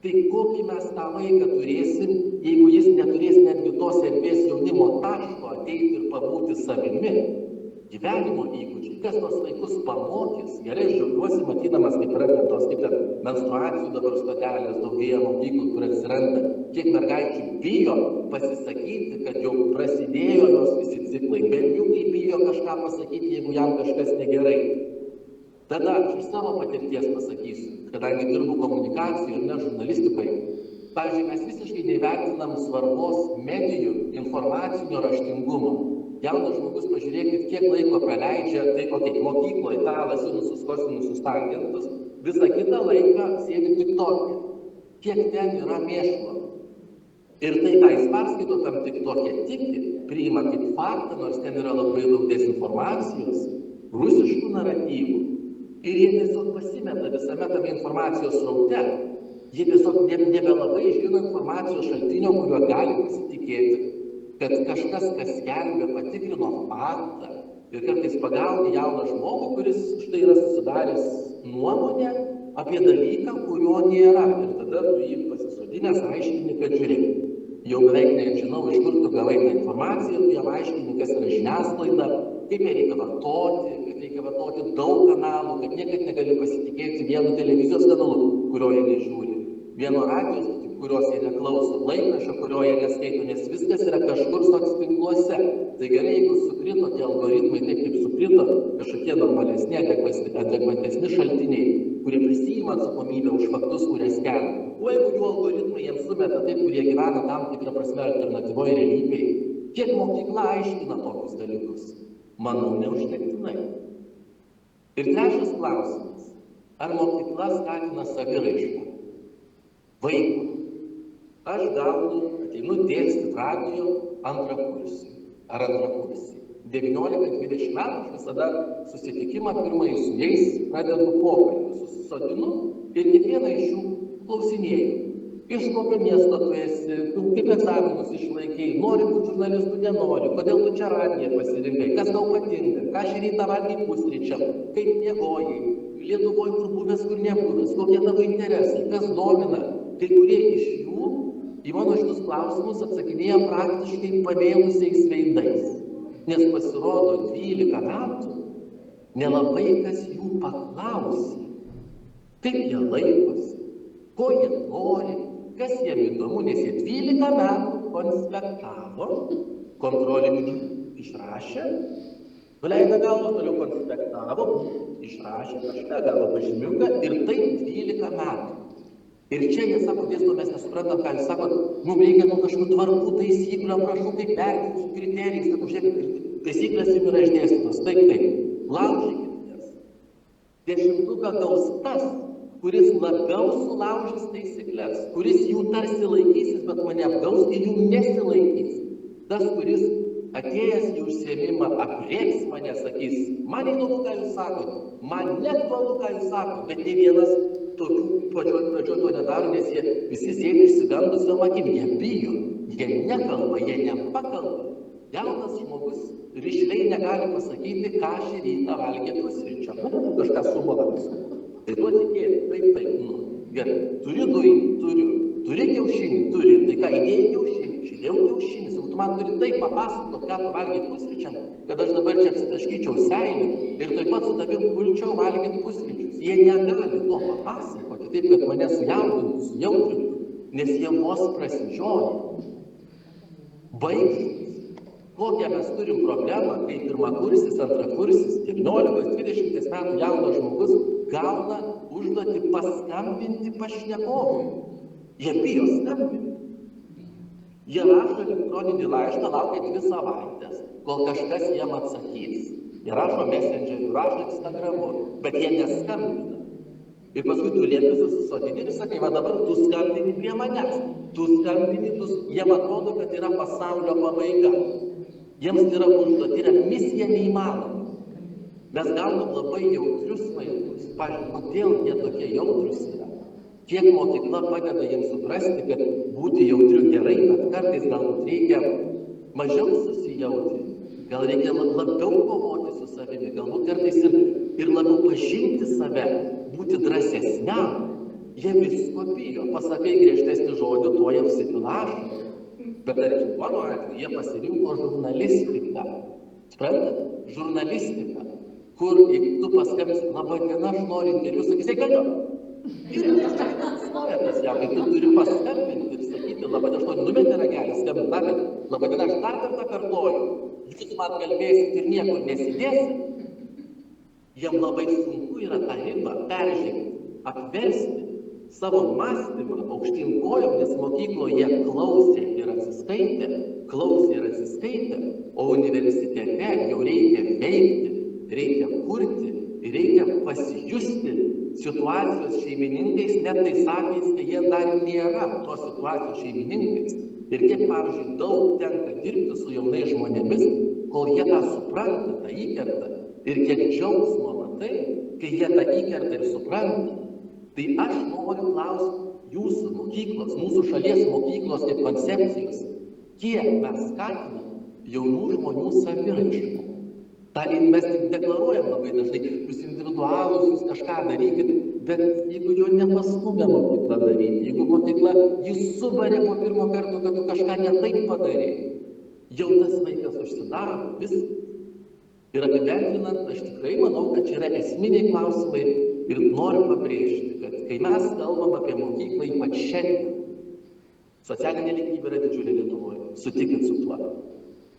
Tai kokį mes tą vaiką turėsim, jeigu jis neturės netgi tos erdvės jaunimo taško ateiti ir pabūti savimi. Gyvenimo įgūdžiai, kas tos vaikus pamokys. Gerai, aš džiaugiuosi matydamas, kaip yra tos kaip menstruacijų dabar stotelės, daugėja mokyklų, kur atsiranda, kiek mergaičių bijo pasisakyti, kad jau prasidėjo jos visi ciklai. Berniukai bijo kažką pasakyti, jeigu jam kažkas negerai. Tada aš iš savo patirties pasakysiu, kadangi dirbu komunikacijoje, ne žurnalistikoje. Pavyzdžiui, mes visiškai neįvertinam svarbos medijų informacinio raštingumo. Jaunas žmogus, pažiūrėkit, kiek laiko praleidžia, tai mokykloje italas, nusiskosinus tangentus, visą kitą laiką sėdi TikTok'e. Kiek ten yra mėšlo. Ir tai, ką jis perskaito tam TikTok'e, tiki, priima kaip faktą, nors ten yra labai daug dezinformacijos, rusiškų naratyvų. Ir jie tiesiog pasimeta visame tame informacijos sraute. Jie tiesiog nebelabai žino informacijos šaltinio, kuriuo gali pasitikėti, kad kažkas, kas skelbia, patikrino faktą ir kartais pagauni jauną žmogų, kuris štai yra susidaręs nuomonę apie dalyką, kurio nėra. Ir tada tu jį pasisodinęs aiškini, kad žiūrėk, jau beveik nežinau, iš kur tu gavai tą informaciją, tu jam aiškini, kas yra žiniasklaida, kaip ją reikia vartoti, kad reikia vartoti daug kanalų, kad niekad negali pasitikėti vienu televizijos kanalu, kurio jie nežiūri, vieno radijos, kurios jie neklauso, laikraščio, kurio jie neskaito, nes viskas yra kažkur socialiniuose. Tai gerai, jeigu sukrito tie algoritmai taip, kaip sukrito kažkokie normalesni, adekvatesni šaltiniai, kurie prisiima atsakomybę už faktus, kurie skelbia. O jeigu jų algoritmai jiems sumeta taip, kurie gyvena tam tikrą prasme alternatyvoje realybėje, kiek mokykla aiškina tokius dalykus? Manau, neužtektinai. Ir trečias klausimas. Ar mokykla skatina saviraišką? Vaikų. Aš ateinu dėstyti radijo antrakursį. Ar antrakursį. 19-20 metų aš visada susitikimą pirmąjį su jais pradedu pokalbį. Susisodinu ir kiekvieną iš jų klausinėjau. Iš kokio miesto tu esi, kaip egzaminus išlaikei, nori būti žurnalistu, nenori, kodėl tu čia radiją pasirinkai, kas tau patinka, ką šį rytą valgai pusryčiam, kaip miegojai, Lietuvoje kur buvęs, kur nebuvęs, kokie tavo interesai, kas domina. Kai kurie iš jų į mano šitus klausimus atsakinėja praktiškai pavėlusiais veidais, nes pasirodo 12 metų nelabai kas jų paklausė, kaip jie laikosi, ko jie nori, kas jiem įdomu, nes jie 12 metų konspektavo, kontrolinių išrašė, nuleido galvą, toliau konspektavo, išrašė kažką, gavo pažymiuką ir taip 12 metų. Ir čia jie sako, dėsto, mes nesuprantam, ką jūs sakot, mums reikia nuo kažkokių tvarkų, taisyklių, prašau, kaip vertinti su kriterijais, sakau, žiūrėkit, taisyklės jums yra išdėstytos, taip, laužykit jas. 10 gaus tas, kuris labiau sulaužys taisyklės, kuris jų tarsi laikysis, bet mane apgaus ir jų nesilaikys. Tas, kuris atėjęs į užsiėmimą aprėps mane, sakys, man įdomu, ką jūs sakot, man neaktualu, ką jūs sakot, bet ne vienas tokių pradžioj to nedaro, nes jie visi sėdi išsigandusiom akim, jie bijo, jie nekalba, jie nepakalba. Jaunas žmogus rišliai negali pasakyti, ką šį rytą valgė pusryčio. Kažką sumalams. Tai tuo tikėti, taip, gerai, turi dujį, turi kiaušinį, turi, tai ką, įdėjai kiaušinį, šidėjau kiaušinį, tu man turi taip papasakot, ką tu valgė pusryčiam, kad aš dabar čia apsitaškyčiau seilį ir taip pat su tavim pulčiau valgyti pusryčius. Jie negali to papasakoti, taip, kad mane sujaudintų, sujautrintų, nes jie vos prasidžioja. Baigštus. Kokią mes turim problemą, kai pirmakursis, antrakursis, 19-20 metų jaunas žmogus gauna užduotį paskambinti pašnekovui. Jie bijo skambinti. Jie rašo elektroninį laišką, laukia 2 savaitės, kol kažkas jiem atsakys. Jie rašo Messengeriu, rašo Instagramu, bet jie neskambina. Ir paskui tu liepi susisodini ir sakai, va dabar tu skambini prie manęs. Tu skambini, jiem atrodo, kad yra pasaulio pabaiga. Jiems yra užduoti, yra misija neįmanoma. Mes gaunam labai jautrius vaikus. Pavyzdžiui, kodėl jie tokie jautrus yra? Kiek mokykla padeda jiems suprasti, kad būti jautriu gerai, bet kartais galbūt reikia mažiau susijauti. Gal reikia labiau kovoti su savimi, galbūt kartais ir labiau pažinti save, būti drąsesniam. Jie visko bijo. Pasakai griežtesnį žodį, tuo jie apsipilašo. Bet tarkim, mano atveju jie pasirinko žurnalistiką. Suprantate? Žurnalistiką. Kur, jeigu tu paskambinsi, laba diena, aš noriu interviu, sakys, galiu. Ir tas jam, kai tu turi paskambinti ir sakyti, laba diena, aš noriu numetį ragelį, skambinti, laba diena, aš dar kartą kartoju. Jūs man kalbėsit ir niekur nesidėsit. Jiem labai sunku yra tą ribą peržengti, apversti savo mąstymą aukštyn kojom, nes mokykloje klausė ir atsiskaitė, o universitete jau reikia veikti, reikia kurti ir reikia pasijusti situacijos šeimininkais, net tais atvejais, kai jie dar nėra tos situacijos šeimininkais. Ir kiek, pavyzdžiui, daug tenka dirbti su jaunais žmonėmis, kol jie tą supranta, tą įkertą, ir kiek džiaugsmo matai, kai jie tą įkertą ir supranta. Tai aš noriu klausti jūsų mokyklos, mūsų šalies mokyklos kaip koncepcijos, kiek mes skatinam jaunų žmonių saviraišką. Tai mes tik deklaruojam labai dažnai, jūs individualūs, jūs kažką darykit, bet jeigu jo nepastumė mokykla daryti, jeigu mokykla jis subarė po pirmo karto, kad tu kažką ne taip padarė, jau tas vaikas užsidaro viską. Ir apibendrinant, aš tikrai manau, kad čia yra esminiai klausimai ir noriu pabrėžti, kad kai mes kalbam apie mokyklą, ypač šiandien, socialinė lygybė yra didžiulė Lietuvoje, sutikit su tuo.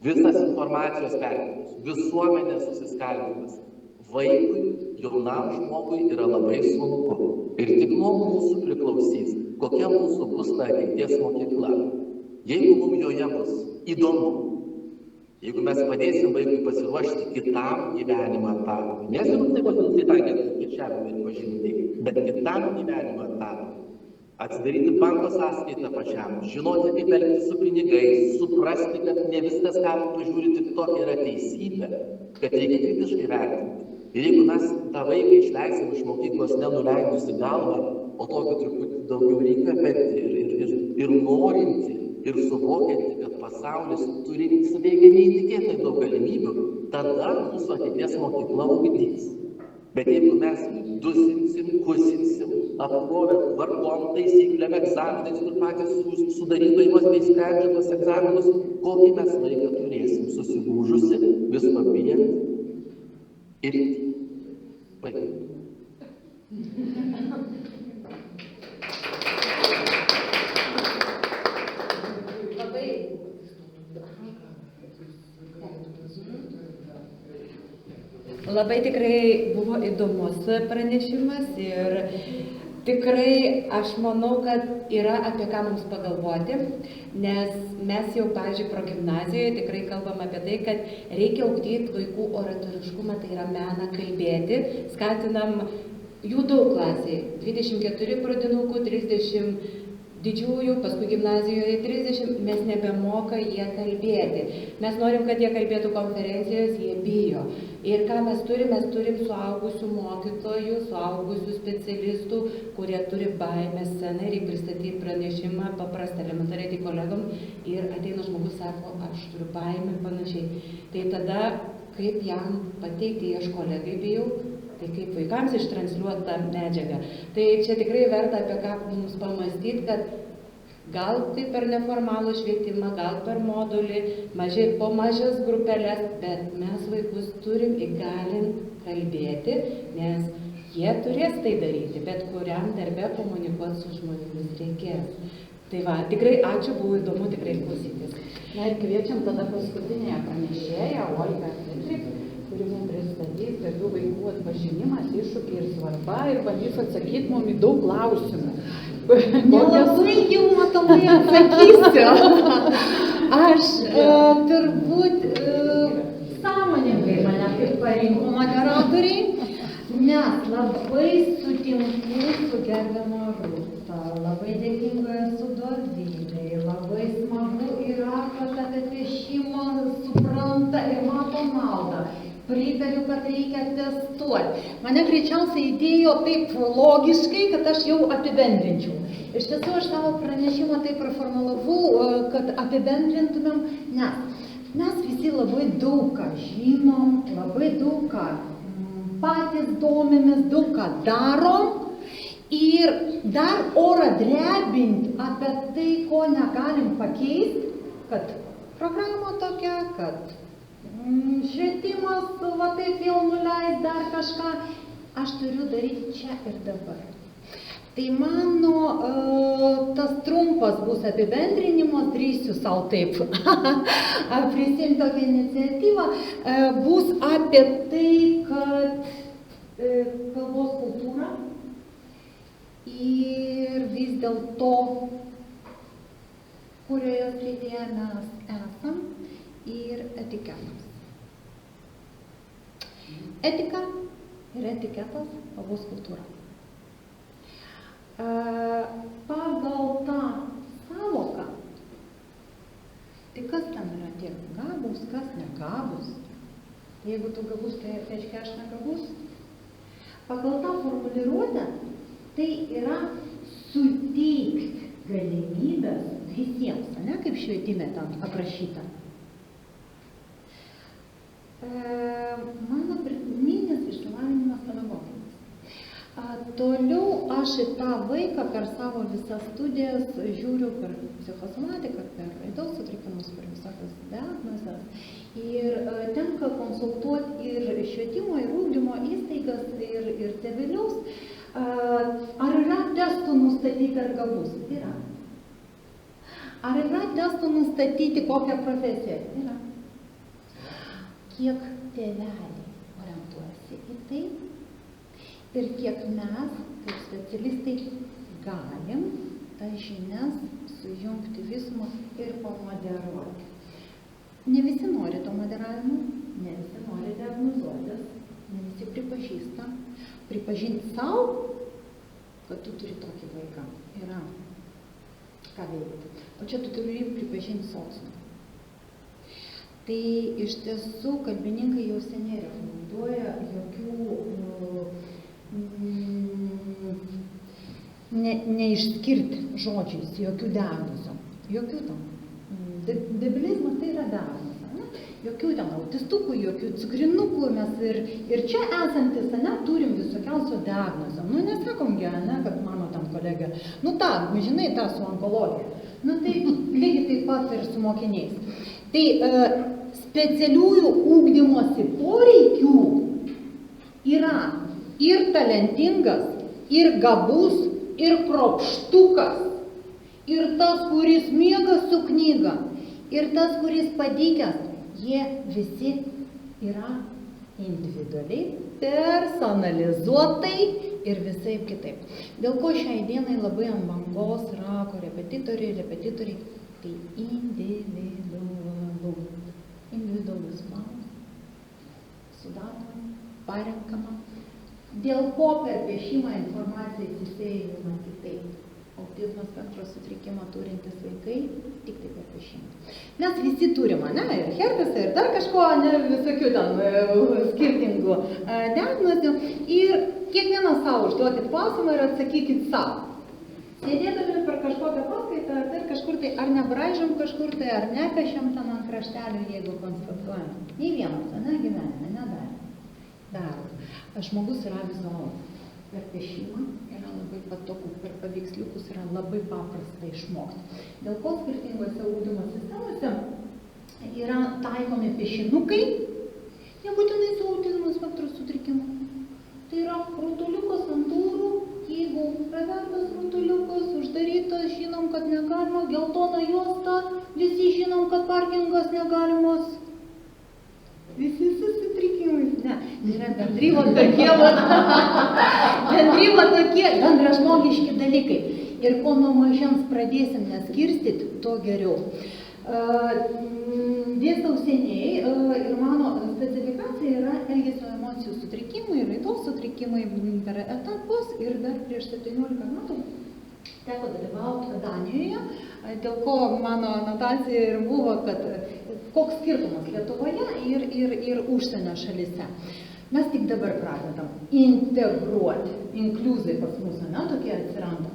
Visas informacijos perkėlimas, visuomenės susiskaldymas, vaikui, jaunam žmogui yra labai sunku. Ir tik nuo mūsų priklausys, kokia mūsų bus ta ateities mokykla. Jeigu mums joje bus įdomu, jeigu mes padėsim vaikui pasiruošti kitam gyvenimo etapui, nesirūp taip pat nusitaikyti kirčiavimui ir pažinti, bet kitam gyvenimo etapui, atsidaryti banko sąskaitą pačiam, žinoti, kaip elgtis su pinigais, suprasti, kad ne viskas, ką pažiūri tik tokia yra teisybė, kad reikia kritiškai vertinti. Ir jeigu mes tą vaiką išleisim iš mokyklos nenuleidusi galvą, o tokio truputį daugiau reikia, bet ir norinti, ir suvokianti, kad pasaulis turi suveikia neįtikėtai daug galimybių, tada mūsų ateities mokykla ugdys. Bet jeigu mes dusinsim, kusinsim, apkrovę tvarkom, taisyklėm, egzaminais ir patys sudarytojai vos neįsprendžia tuos egzaminus, kokį mes laiką turėsim susigūžusi, visko bijant ir vaikai. Labai tikrai buvo įdomus pranešimas ir tikrai aš manau, kad yra apie ką mums pagalvoti, nes mes jau, pavyzdžiui, progimnazijoje tikrai kalbam apie tai, kad reikia ugdyti vaikų oratoriškumą, tai yra meną kalbėti, skatinam jų daug klasėje, 24 pradinukų, 30 didžiųjų, paskui gimnazijoje 30, mes nebemoka jie kalbėti. Mes norim, kad jie kalbėtų konferencijos, jie bijo. Ir ką mes turim suaugusių mokytojų, suaugusių specialistų, kurie turi baimę sceną ir pristatyti pranešimą paprastą, elementariai tai kolegom ir ateina žmogus, sako, aš turiu baimę ir panašiai. Tai tada, kaip jam pateikti, aš kolegai bijau, tai kaip vaikams ištransliuoti tą medžiagą. Tai čia tikrai verta apie ką mums pamastyti, kad gal tai per neformalų švietimą, gal per modulį, po mažas grupelės, bet mes vaikus turim įgalinti kalbėti, nes jie turės tai daryti, bet kuriam darbe komunikuoti su žmonėmis reikės. Tai va, tikrai ačiū, buvo įdomu tikrai klausytis. Na ir kviečiam tada paskutinėje pranešėją, Olgą Fridrich, kuri mums pristatys gabių vaikų atpažinimas, iššūkiai ir svarba ir bandys atsakyti mums į daug klausimų. Nelabai jau matomai atsakysiu. Aš turbūt sąmoningai mane kaip parinko moderatoriai, nes labai sutinku su gerbiama Rūta, labai dėkinga esu Dovydai, labai smagu yra, kad apie piešimą supranta ir mato naudą. Pritariu, kad reikia testuoti. Mane greičiausiai įdėjo taip logiškai, kad aš jau apibendrinčiau. Iš tiesų, aš savo pranešimą taip performulavau, kad apibendrintumėm, nes mes visi labai daug ką žinom, labai daug ką patys domimės, daug ką darom ir dar orą drebinti apie tai, ko negalim pakeisti, kad programa tokia, kad švietimas, va taip jau nuleis dar kažką, aš turiu daryti čia ir dabar. Tai mano tas trumpas bus apibendrinimas, drįsiu savo taip prisimti tokią iniciatyvą, bus apie tai, kad kalbos kultūra ir vis dėlto, kurioje srityje mes esam, ir etiketas. Etika ir etiketas, kalbos kultūra. Pagal tą sąvoką, tai kas ten yra tie gabūs, kas negabūs? Jeigu tu gabus, tai reiškia aš negabus. Pagal tą formuliruotę, tai yra suteikti galimybės visiems, ne, kaip švietime ten aprašyta. Mano pirminis išsilavinimas pedagoginis. Toliau aš į tą vaiką per savo visas studijas žiūriu per psichosomatiką, per raidos sutrikimus, per visokias diagnozes. Ir tenka konsultuoti ir švietimo, ir ugdymo įstaigas, ir tėvelius. Ar yra testų nustatyti, ar gabus? Yra. Ar yra testų nustatyti, kokią profesiją? Yra. Kiek tėveliai orientuojasi į tai ir kiek mes, kaip specialistai, galim tas žinias sujungti visumą ir pamoderuoti. Ne visi nori to moderavimo, ne visi nori diagnozuotis, ne visi pripažįsta. Pripažinti savo, kad tu turi tokį vaiką, yra ką veikti. O čia tu turi pripažinti sociumą. Tai iš tiesų kalbininkai jau seniai rekomenduoja jokių neišskirti žodžiais, jokių diagnozų. Jokių tam. Debilizmas tai yra diagnozė. Jokių ten autistukų, jokių cukrinukų, mes ir čia esantis, ne, turim visokiausių diagnozę. Nu, nesakomgi, ne, kad mano tam kolegė, nu ta, žinai, ta su onkologija. Nu, tai lygiai taip pat ir su mokiniais. Tai specialiųjų ugdymosi poreikių yra ir talentingas, ir gabus, ir kruopštukas, ir tas, kuris miega su knyga, ir tas, kuris padykęs, jie visi yra individualiai, personalizuotai ir visaip kitaip. Dėl ko šiai dienai labai ant bangos yra repetitoriai, tai individualus planas, sudaroma, parenkama. Dėl ko per piešimą informacija įsisėjama kitaip. Autizmo spektro sutrikimą turintys vaikai tik tai per piešimą. Mes visi turime, ne, ir herpesą, ir dar kažko, ne, visokių ten skirtingų diagnozių. Ir kiekvienas savo užduokit klausimą ir atsakykit savo. Sėdėdami per kažkokią paskaitą, ar kažkur tai, ar nebraižom kažkur tai, ar nepešiam ten ant kraštelio, jeigu konstatuojam. Nei vienas, ne, gyvenime, nedarė. Daro. Žmogus yra vizualus. Per piešimą yra labai patogu, per paveiksliukus yra labai paprasta išmokti. Dėl ko skirtingose ugdymo sistemose yra taikomi piešinukai, nebūtinai su autizmo spektro sutrikimu. Tai yra rutuliukas ant durų, jeigu pravertas rutuliukas, uždarytas, žinom, kad negalima, geltona juosta, visi žinom, kad parkingas negalimas. Visi susitrikimais, ne, yra bendryvo tokie bendražmogiški dalykai. Ir kuo nuo mažens pradėsim neskirstyti, to geriau. Dėstau seniai ir mano specifikacija yra elgesio emocijų sutrikimai, raidos sutrikimai per etapus ir dar prieš 17 metų teko dalyvauti Danijoje, dėl ko mano anotacija ir buvo, kad koks skirtumas Lietuvoje ir užsienio šalyse. Mes tik dabar pradedam integruoti, inkliuzai pas mus, ne, tokie atsiranda.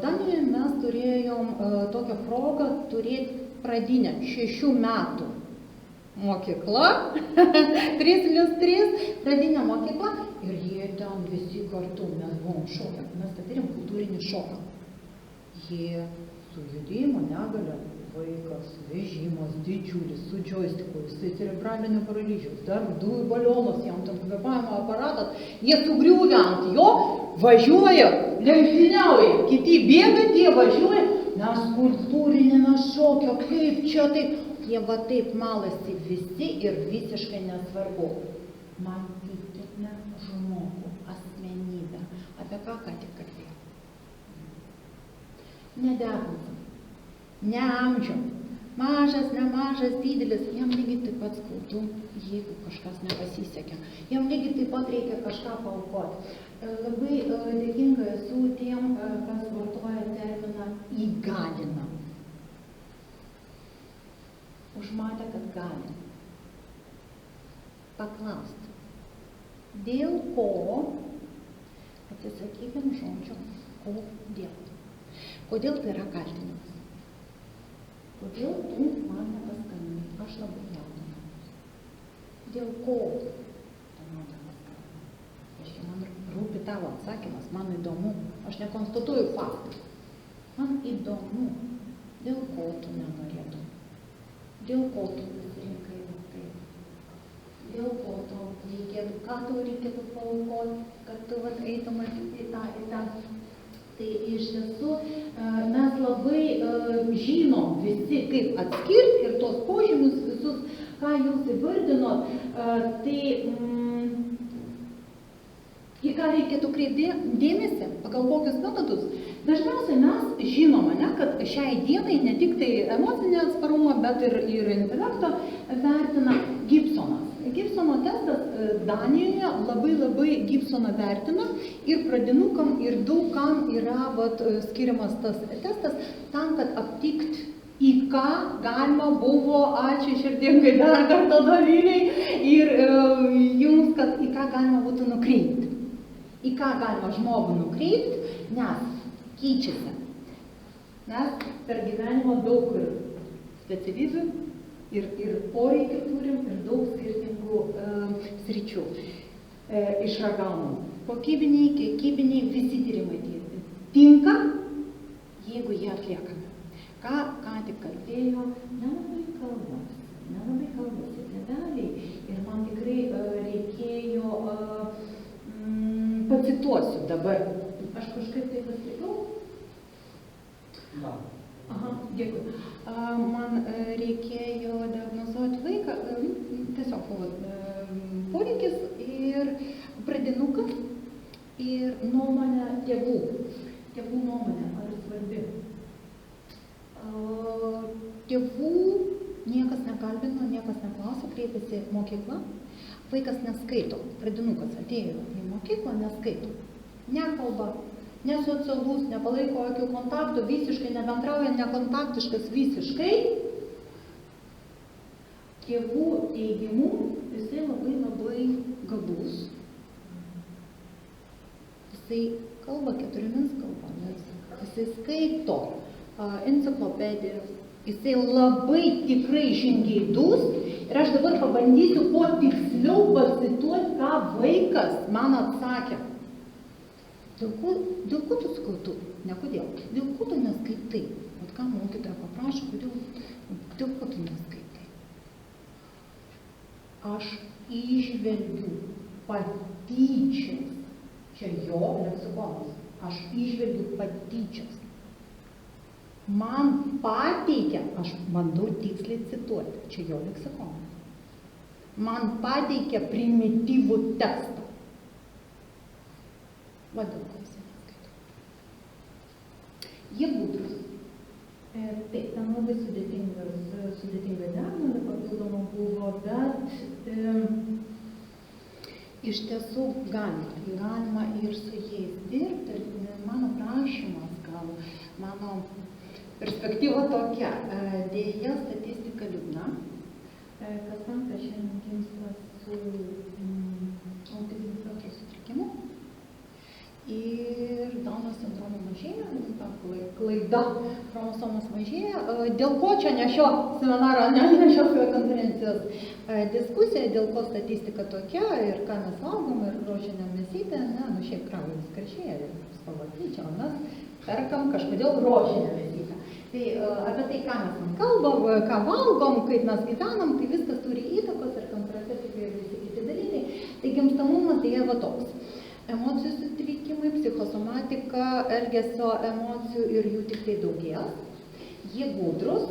Danijoje mes turėjom tokią progą turėti pradinę 6 metų mokykla, 3+3, pradinė mokykla ir jie ten visi kartu, mes buvom šokę, mes patyrėm kultūrinį šoką. Jie su judėjimo negalia, vaikas, vežimas didžiulis, su džoistiku, jisai cerebralinio paralyžiaus, dar dujų balionas, jam tam kvėpavimo aparatas, jie sugriuvę ant jo, važiuoja, lenktyniauja, kiti bėga, tie važiuoja, mes kultūrinėme šokio, kaip čia taip, jie va taip malasi visi ir visiškai nesvarbu. Matykime žmogų, asmenybę, apie ką tik kalbėjau. Ne diagnozę, ne amžių, mažas, nemažas, didelis, jam lygiai taip pat skaudu, jeigu kažkas nepasisekė. Jam lygiai taip pat reikia kažką paaukoti. Labai dėkinga esu tiem, kas vartoja terminą įgalina. Užmatę, kad gali. Paklausti. Dėl ko, atsisakykim žodžio, kodėl. Kodėl tai yra kaltinimas? Kodėl tu man nepaskambinai? Aš labai jaudinausi. Dėl ko tu man nepaskambinai? Man rūpi tavo atsakymas, man įdomu. Aš nekonstatuoju faktų. Man įdomu, dėl ko tu nenorėtum. Dėl ko tu pasirinkai taip? Dėl ko tau reikėtų, ką tau reikėtų paaukoti, kad tu eitum į tą. Tai iš tiesų mes labai žinom visi, kaip atskirti ir tos požymius visus, ką jūs įvardinot, tai į ką reikėtų kreipti dėmesį, pagal kokius metodus. Dažniausiai mes žinome, kad šiai dienai ne tik tai emocinį atsparumą, bet ir intelekto vertina Gibsonas. Gibsono testas Danijoje labai Gibsoną vertina ir pradinukam ir daugam yra skiriamas tas testas tam, kad aptikti, į ką galima buvo, ačiū širdingai dar kartą Dovilei, ir jums, kad į ką galima būtų nukreipti. Į ką galima žmogų nukreipti, nes keičiasi. Nes per gyvenimą daug ir specialybių Ir poreikių turim, ir daug skirtingų sričių. Išragaunam. Kokybiniai, kiekybiniai, visi tyrimai tinka, jeigu jie atliekami. Ką tik kalbėjo, nelabai kalbasi tėveliai. Ir man tikrai reikėjo, pacituosiu dabar. Aš kažkaip tai pasakau. Aha, dėkui. Man reikėjo diagnozuoti vaiką, tiesiog buvo poreikis ir pradinukas ir nuomonė tėvų. Tėvų nuomonė, ar svarbi. Tėvų niekas nekalbino, niekas neklausė, kreipėsi į mokyklą. Vaikas neskaito, pradinukas atėjo į mokyklą, neskaito. Nekalba, nesocialus, nepalaiko jokių kontaktų, visiškai nebendrauja, nekontaktiškas visiškai. Tėvų teigimu jisai labai gabus. Jisai kalba 4 kalbomis, jisai skaito enciklopedijas, jisai labai tikrai žingeidus. Ir aš dabar pabandysiu kuo tiksliau pacituoti, ką vaikas man atsakė. Dėl ko tu skautu? Ne kodėl. Dėl ko tu neskaitai? Vat ką mokytoja paprašo, dėl ko tu neskaitai? Aš įžvelgiu patyčias. Čia jo leksikonas. Aš įžvelgiu patyčias. Man pateikia, aš bandau tiksliai cituoti, čia jo leksikonas. Man pateikia primityvų tekstą. Vadėl ko jisai neskaito. Jie gudrus. Taip, ten labai sudėtinga diagnozė papildoma buvo, bet iš tiesų galima ir su jais dirbti. Mano prašymas, gal mano perspektyva tokia. Deja, statistika liūdna. Kas antra šiandien gimsta su autizmo spektro sutrikimu. Ir Dauno sindromo mažėja, klaida chromosomas mažėja. Dėl ko čia ne šio seminaro, ne šios konferencijos diskusija, dėl ko statistika tokia ir ką mes valgom ir rožinę mėsytę, šiaip kraujas karšėja ir spalva keičia, o mes perkam kažkodėl rožinę mėsytę. Tai apie tai, ką mes kalbam, ką valgom, kaip mes gyvenam, tai viskas turi įtakos ir kontraceptikai ir visi kiti dalykai. Tai gimstamumas tai va toks. Emocijų sutrikimai, psichosomatika, elgesio emocijų ir jų tik tai daugės. Jie gudrus,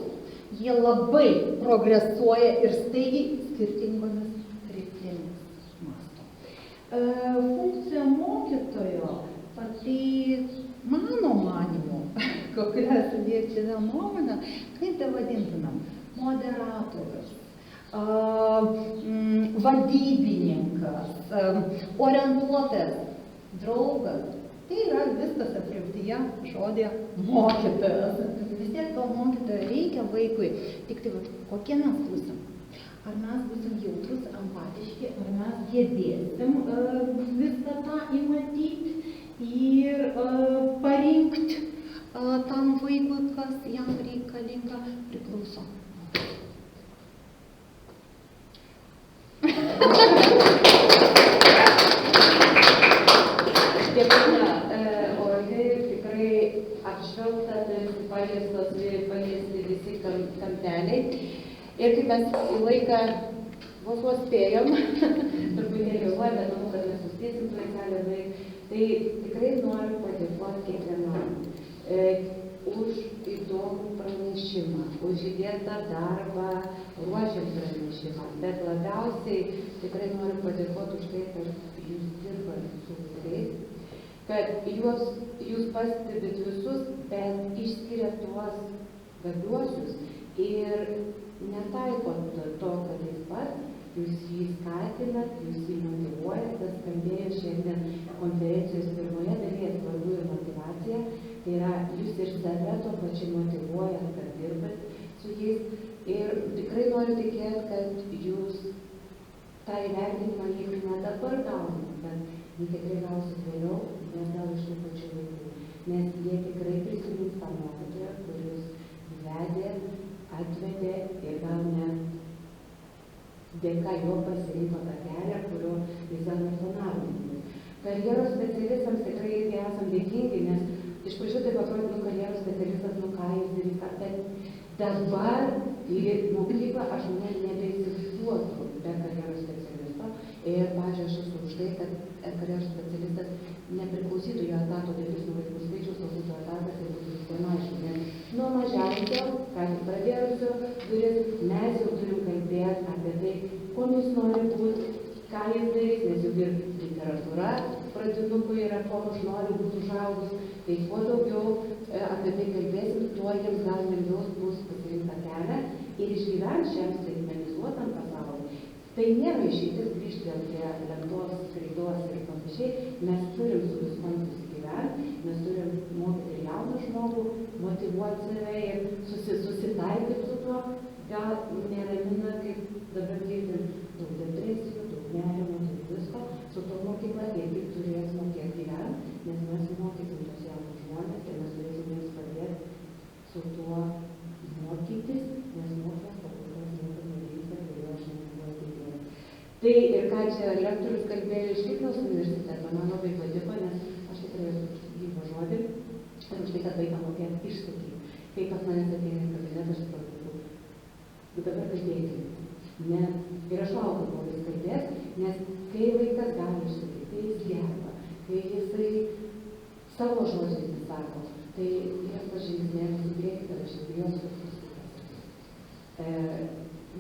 jie labai progresuoja ir staigiai skirtingomis kryptimis mąsto. Funkcija mokytojo, tai mano manymu, kokia subjektyvia nuomonė, kaip tai vadintumėm, moderatorius, vadybininkas, orientuotas, draugas. Tai yra viskas aprėptyje žodė mokytojas. Vis tiek to mokytojo reikia vaikui. Tik tai kokie mes būsim? Ar mes būsim jautrus, empatiški, ar mes gebėsim viską tą įmatyti ir parinkti tam vaikui, kas jam reikalinga, priklauso. Tikrai apžvelgta, paliesti visi kampeliai. Ir kaip mes į laiką vos spėjom, truputėlį galvoju, bet manau, kad mes suspėsim laikelį, tai tikrai noriu padėkoti kiekvienam už įdomų pranešimą, už įdėtą darbą, ruošiant pranešimą, bet labiausiai tikrai noriu padėkoti už tai, kad jūs dirbate su vaikais, kad jūs pastebit visus, bet išskiriat tuos gabiuosius ir netaikot to, kad jis pats, jūs jį skatinat, jūs jį motyvuojat, tas skambėjo šiandien konferencijos pirmoje dalyje, svarbu ir motyvacija, tai yra jūs ir save to pačiu motyvuojat, kad dirbat su jais ir tikrai noriu tikėti, kad jūs tą įvertinimą jeigu ne dabar gaunat, bet jį tikrai gausit vėliau, nes gal iš tų pačių vaikų, nes jie tikrai prisimins tą mokytoją, kuris vedė atvedė ir gal net dėka jo pasirinko tą kelią, kurio jis gal neplanavo. Karjeros specialistams tikrai irgi esam dėkingi, nes iš pradžių taip atrodo, karjeros specialistas, ką jis darys, bet dabar į mokyklą aš nebeįsivaizduotų be karjeros specialisto. Ir, pavyzdžiui, aš esu už tai, kad karjeros specialistas nepriklausytų jo etato dėlis nuo vaikų skaičiaus, o būtų etatas ir būtų sistema aišku. Nes nuo mažiausio, ką tik pradėjusio duris, mes jau turim kalbėti apie tai, kuo jis nori būti, ką jis darys, nes juk ir literatūra pradinukų yra, kuo aš noriu būti užaugus. Tai kuo daugiau apie tai kalbėsim, tuo jiems gal lengviau bus pasirinktą kelią ir išgyventi šiam skaitmenizuotam pasauliu. Tai nėra išeitis grįžti vėl prie lentos, skraidos ir panašiai. Mes turim su viskom susigyventi, mes turim mokyti ir jauną žmogų, motyvuoti save ir susitaikyti su tuo. Gal neramina, kaip dabar girdim, daug depresijų, daug nerimo, daug visko. Su to mokykla irgi turės mokėti gyventi, nes mes mokysim tos jaunus žmonės ir mes turėsim jiems padėti su tuo mokytis, nes mokslas pakultas niekas nevyksta, tai jo aš negaliu ateityje. Tai ir ką čia lektorius kalbėjo iš Vilniaus universiteto, man labai patiko, nes aš tikrai esu gyvą žodį ir už tai, kad vaiką mokėti išsakyti. Kai pas manęs ateina į kabinetą, aš suprantu, dabar kalbėkime. Ir aš laukiu, kol jis kalbės, nes kai vaikas gali išsakyti, kai jis geba, kai jisai savo žodžiais įsako, tai jie pažingsnės į priekį, kad aš nebijosiu viskas.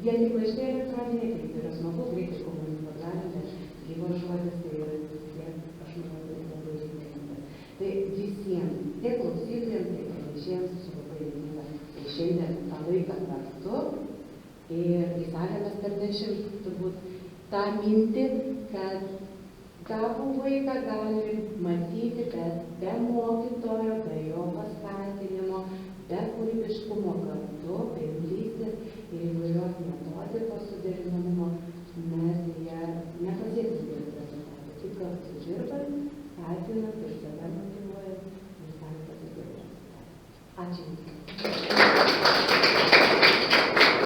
Vien tik laiškai elektroniniai, tai yra smagu, greitai komunikuoti galim, bet gyvas žodis tai yra vis tiek, aš manau, tai labai reikalinga. Tai visiems, tiek klausytojams, tiek pranešėjams, su labai dėkinga, tai šiandien tą laiką kartu ir į salę mes pernešim turbūt tą mintį, kad gabų vaiką gali matyti, bet be mokytojo, be jo paskatinimo, be kūrybiškumo kartu, be jaunystės ir įvairios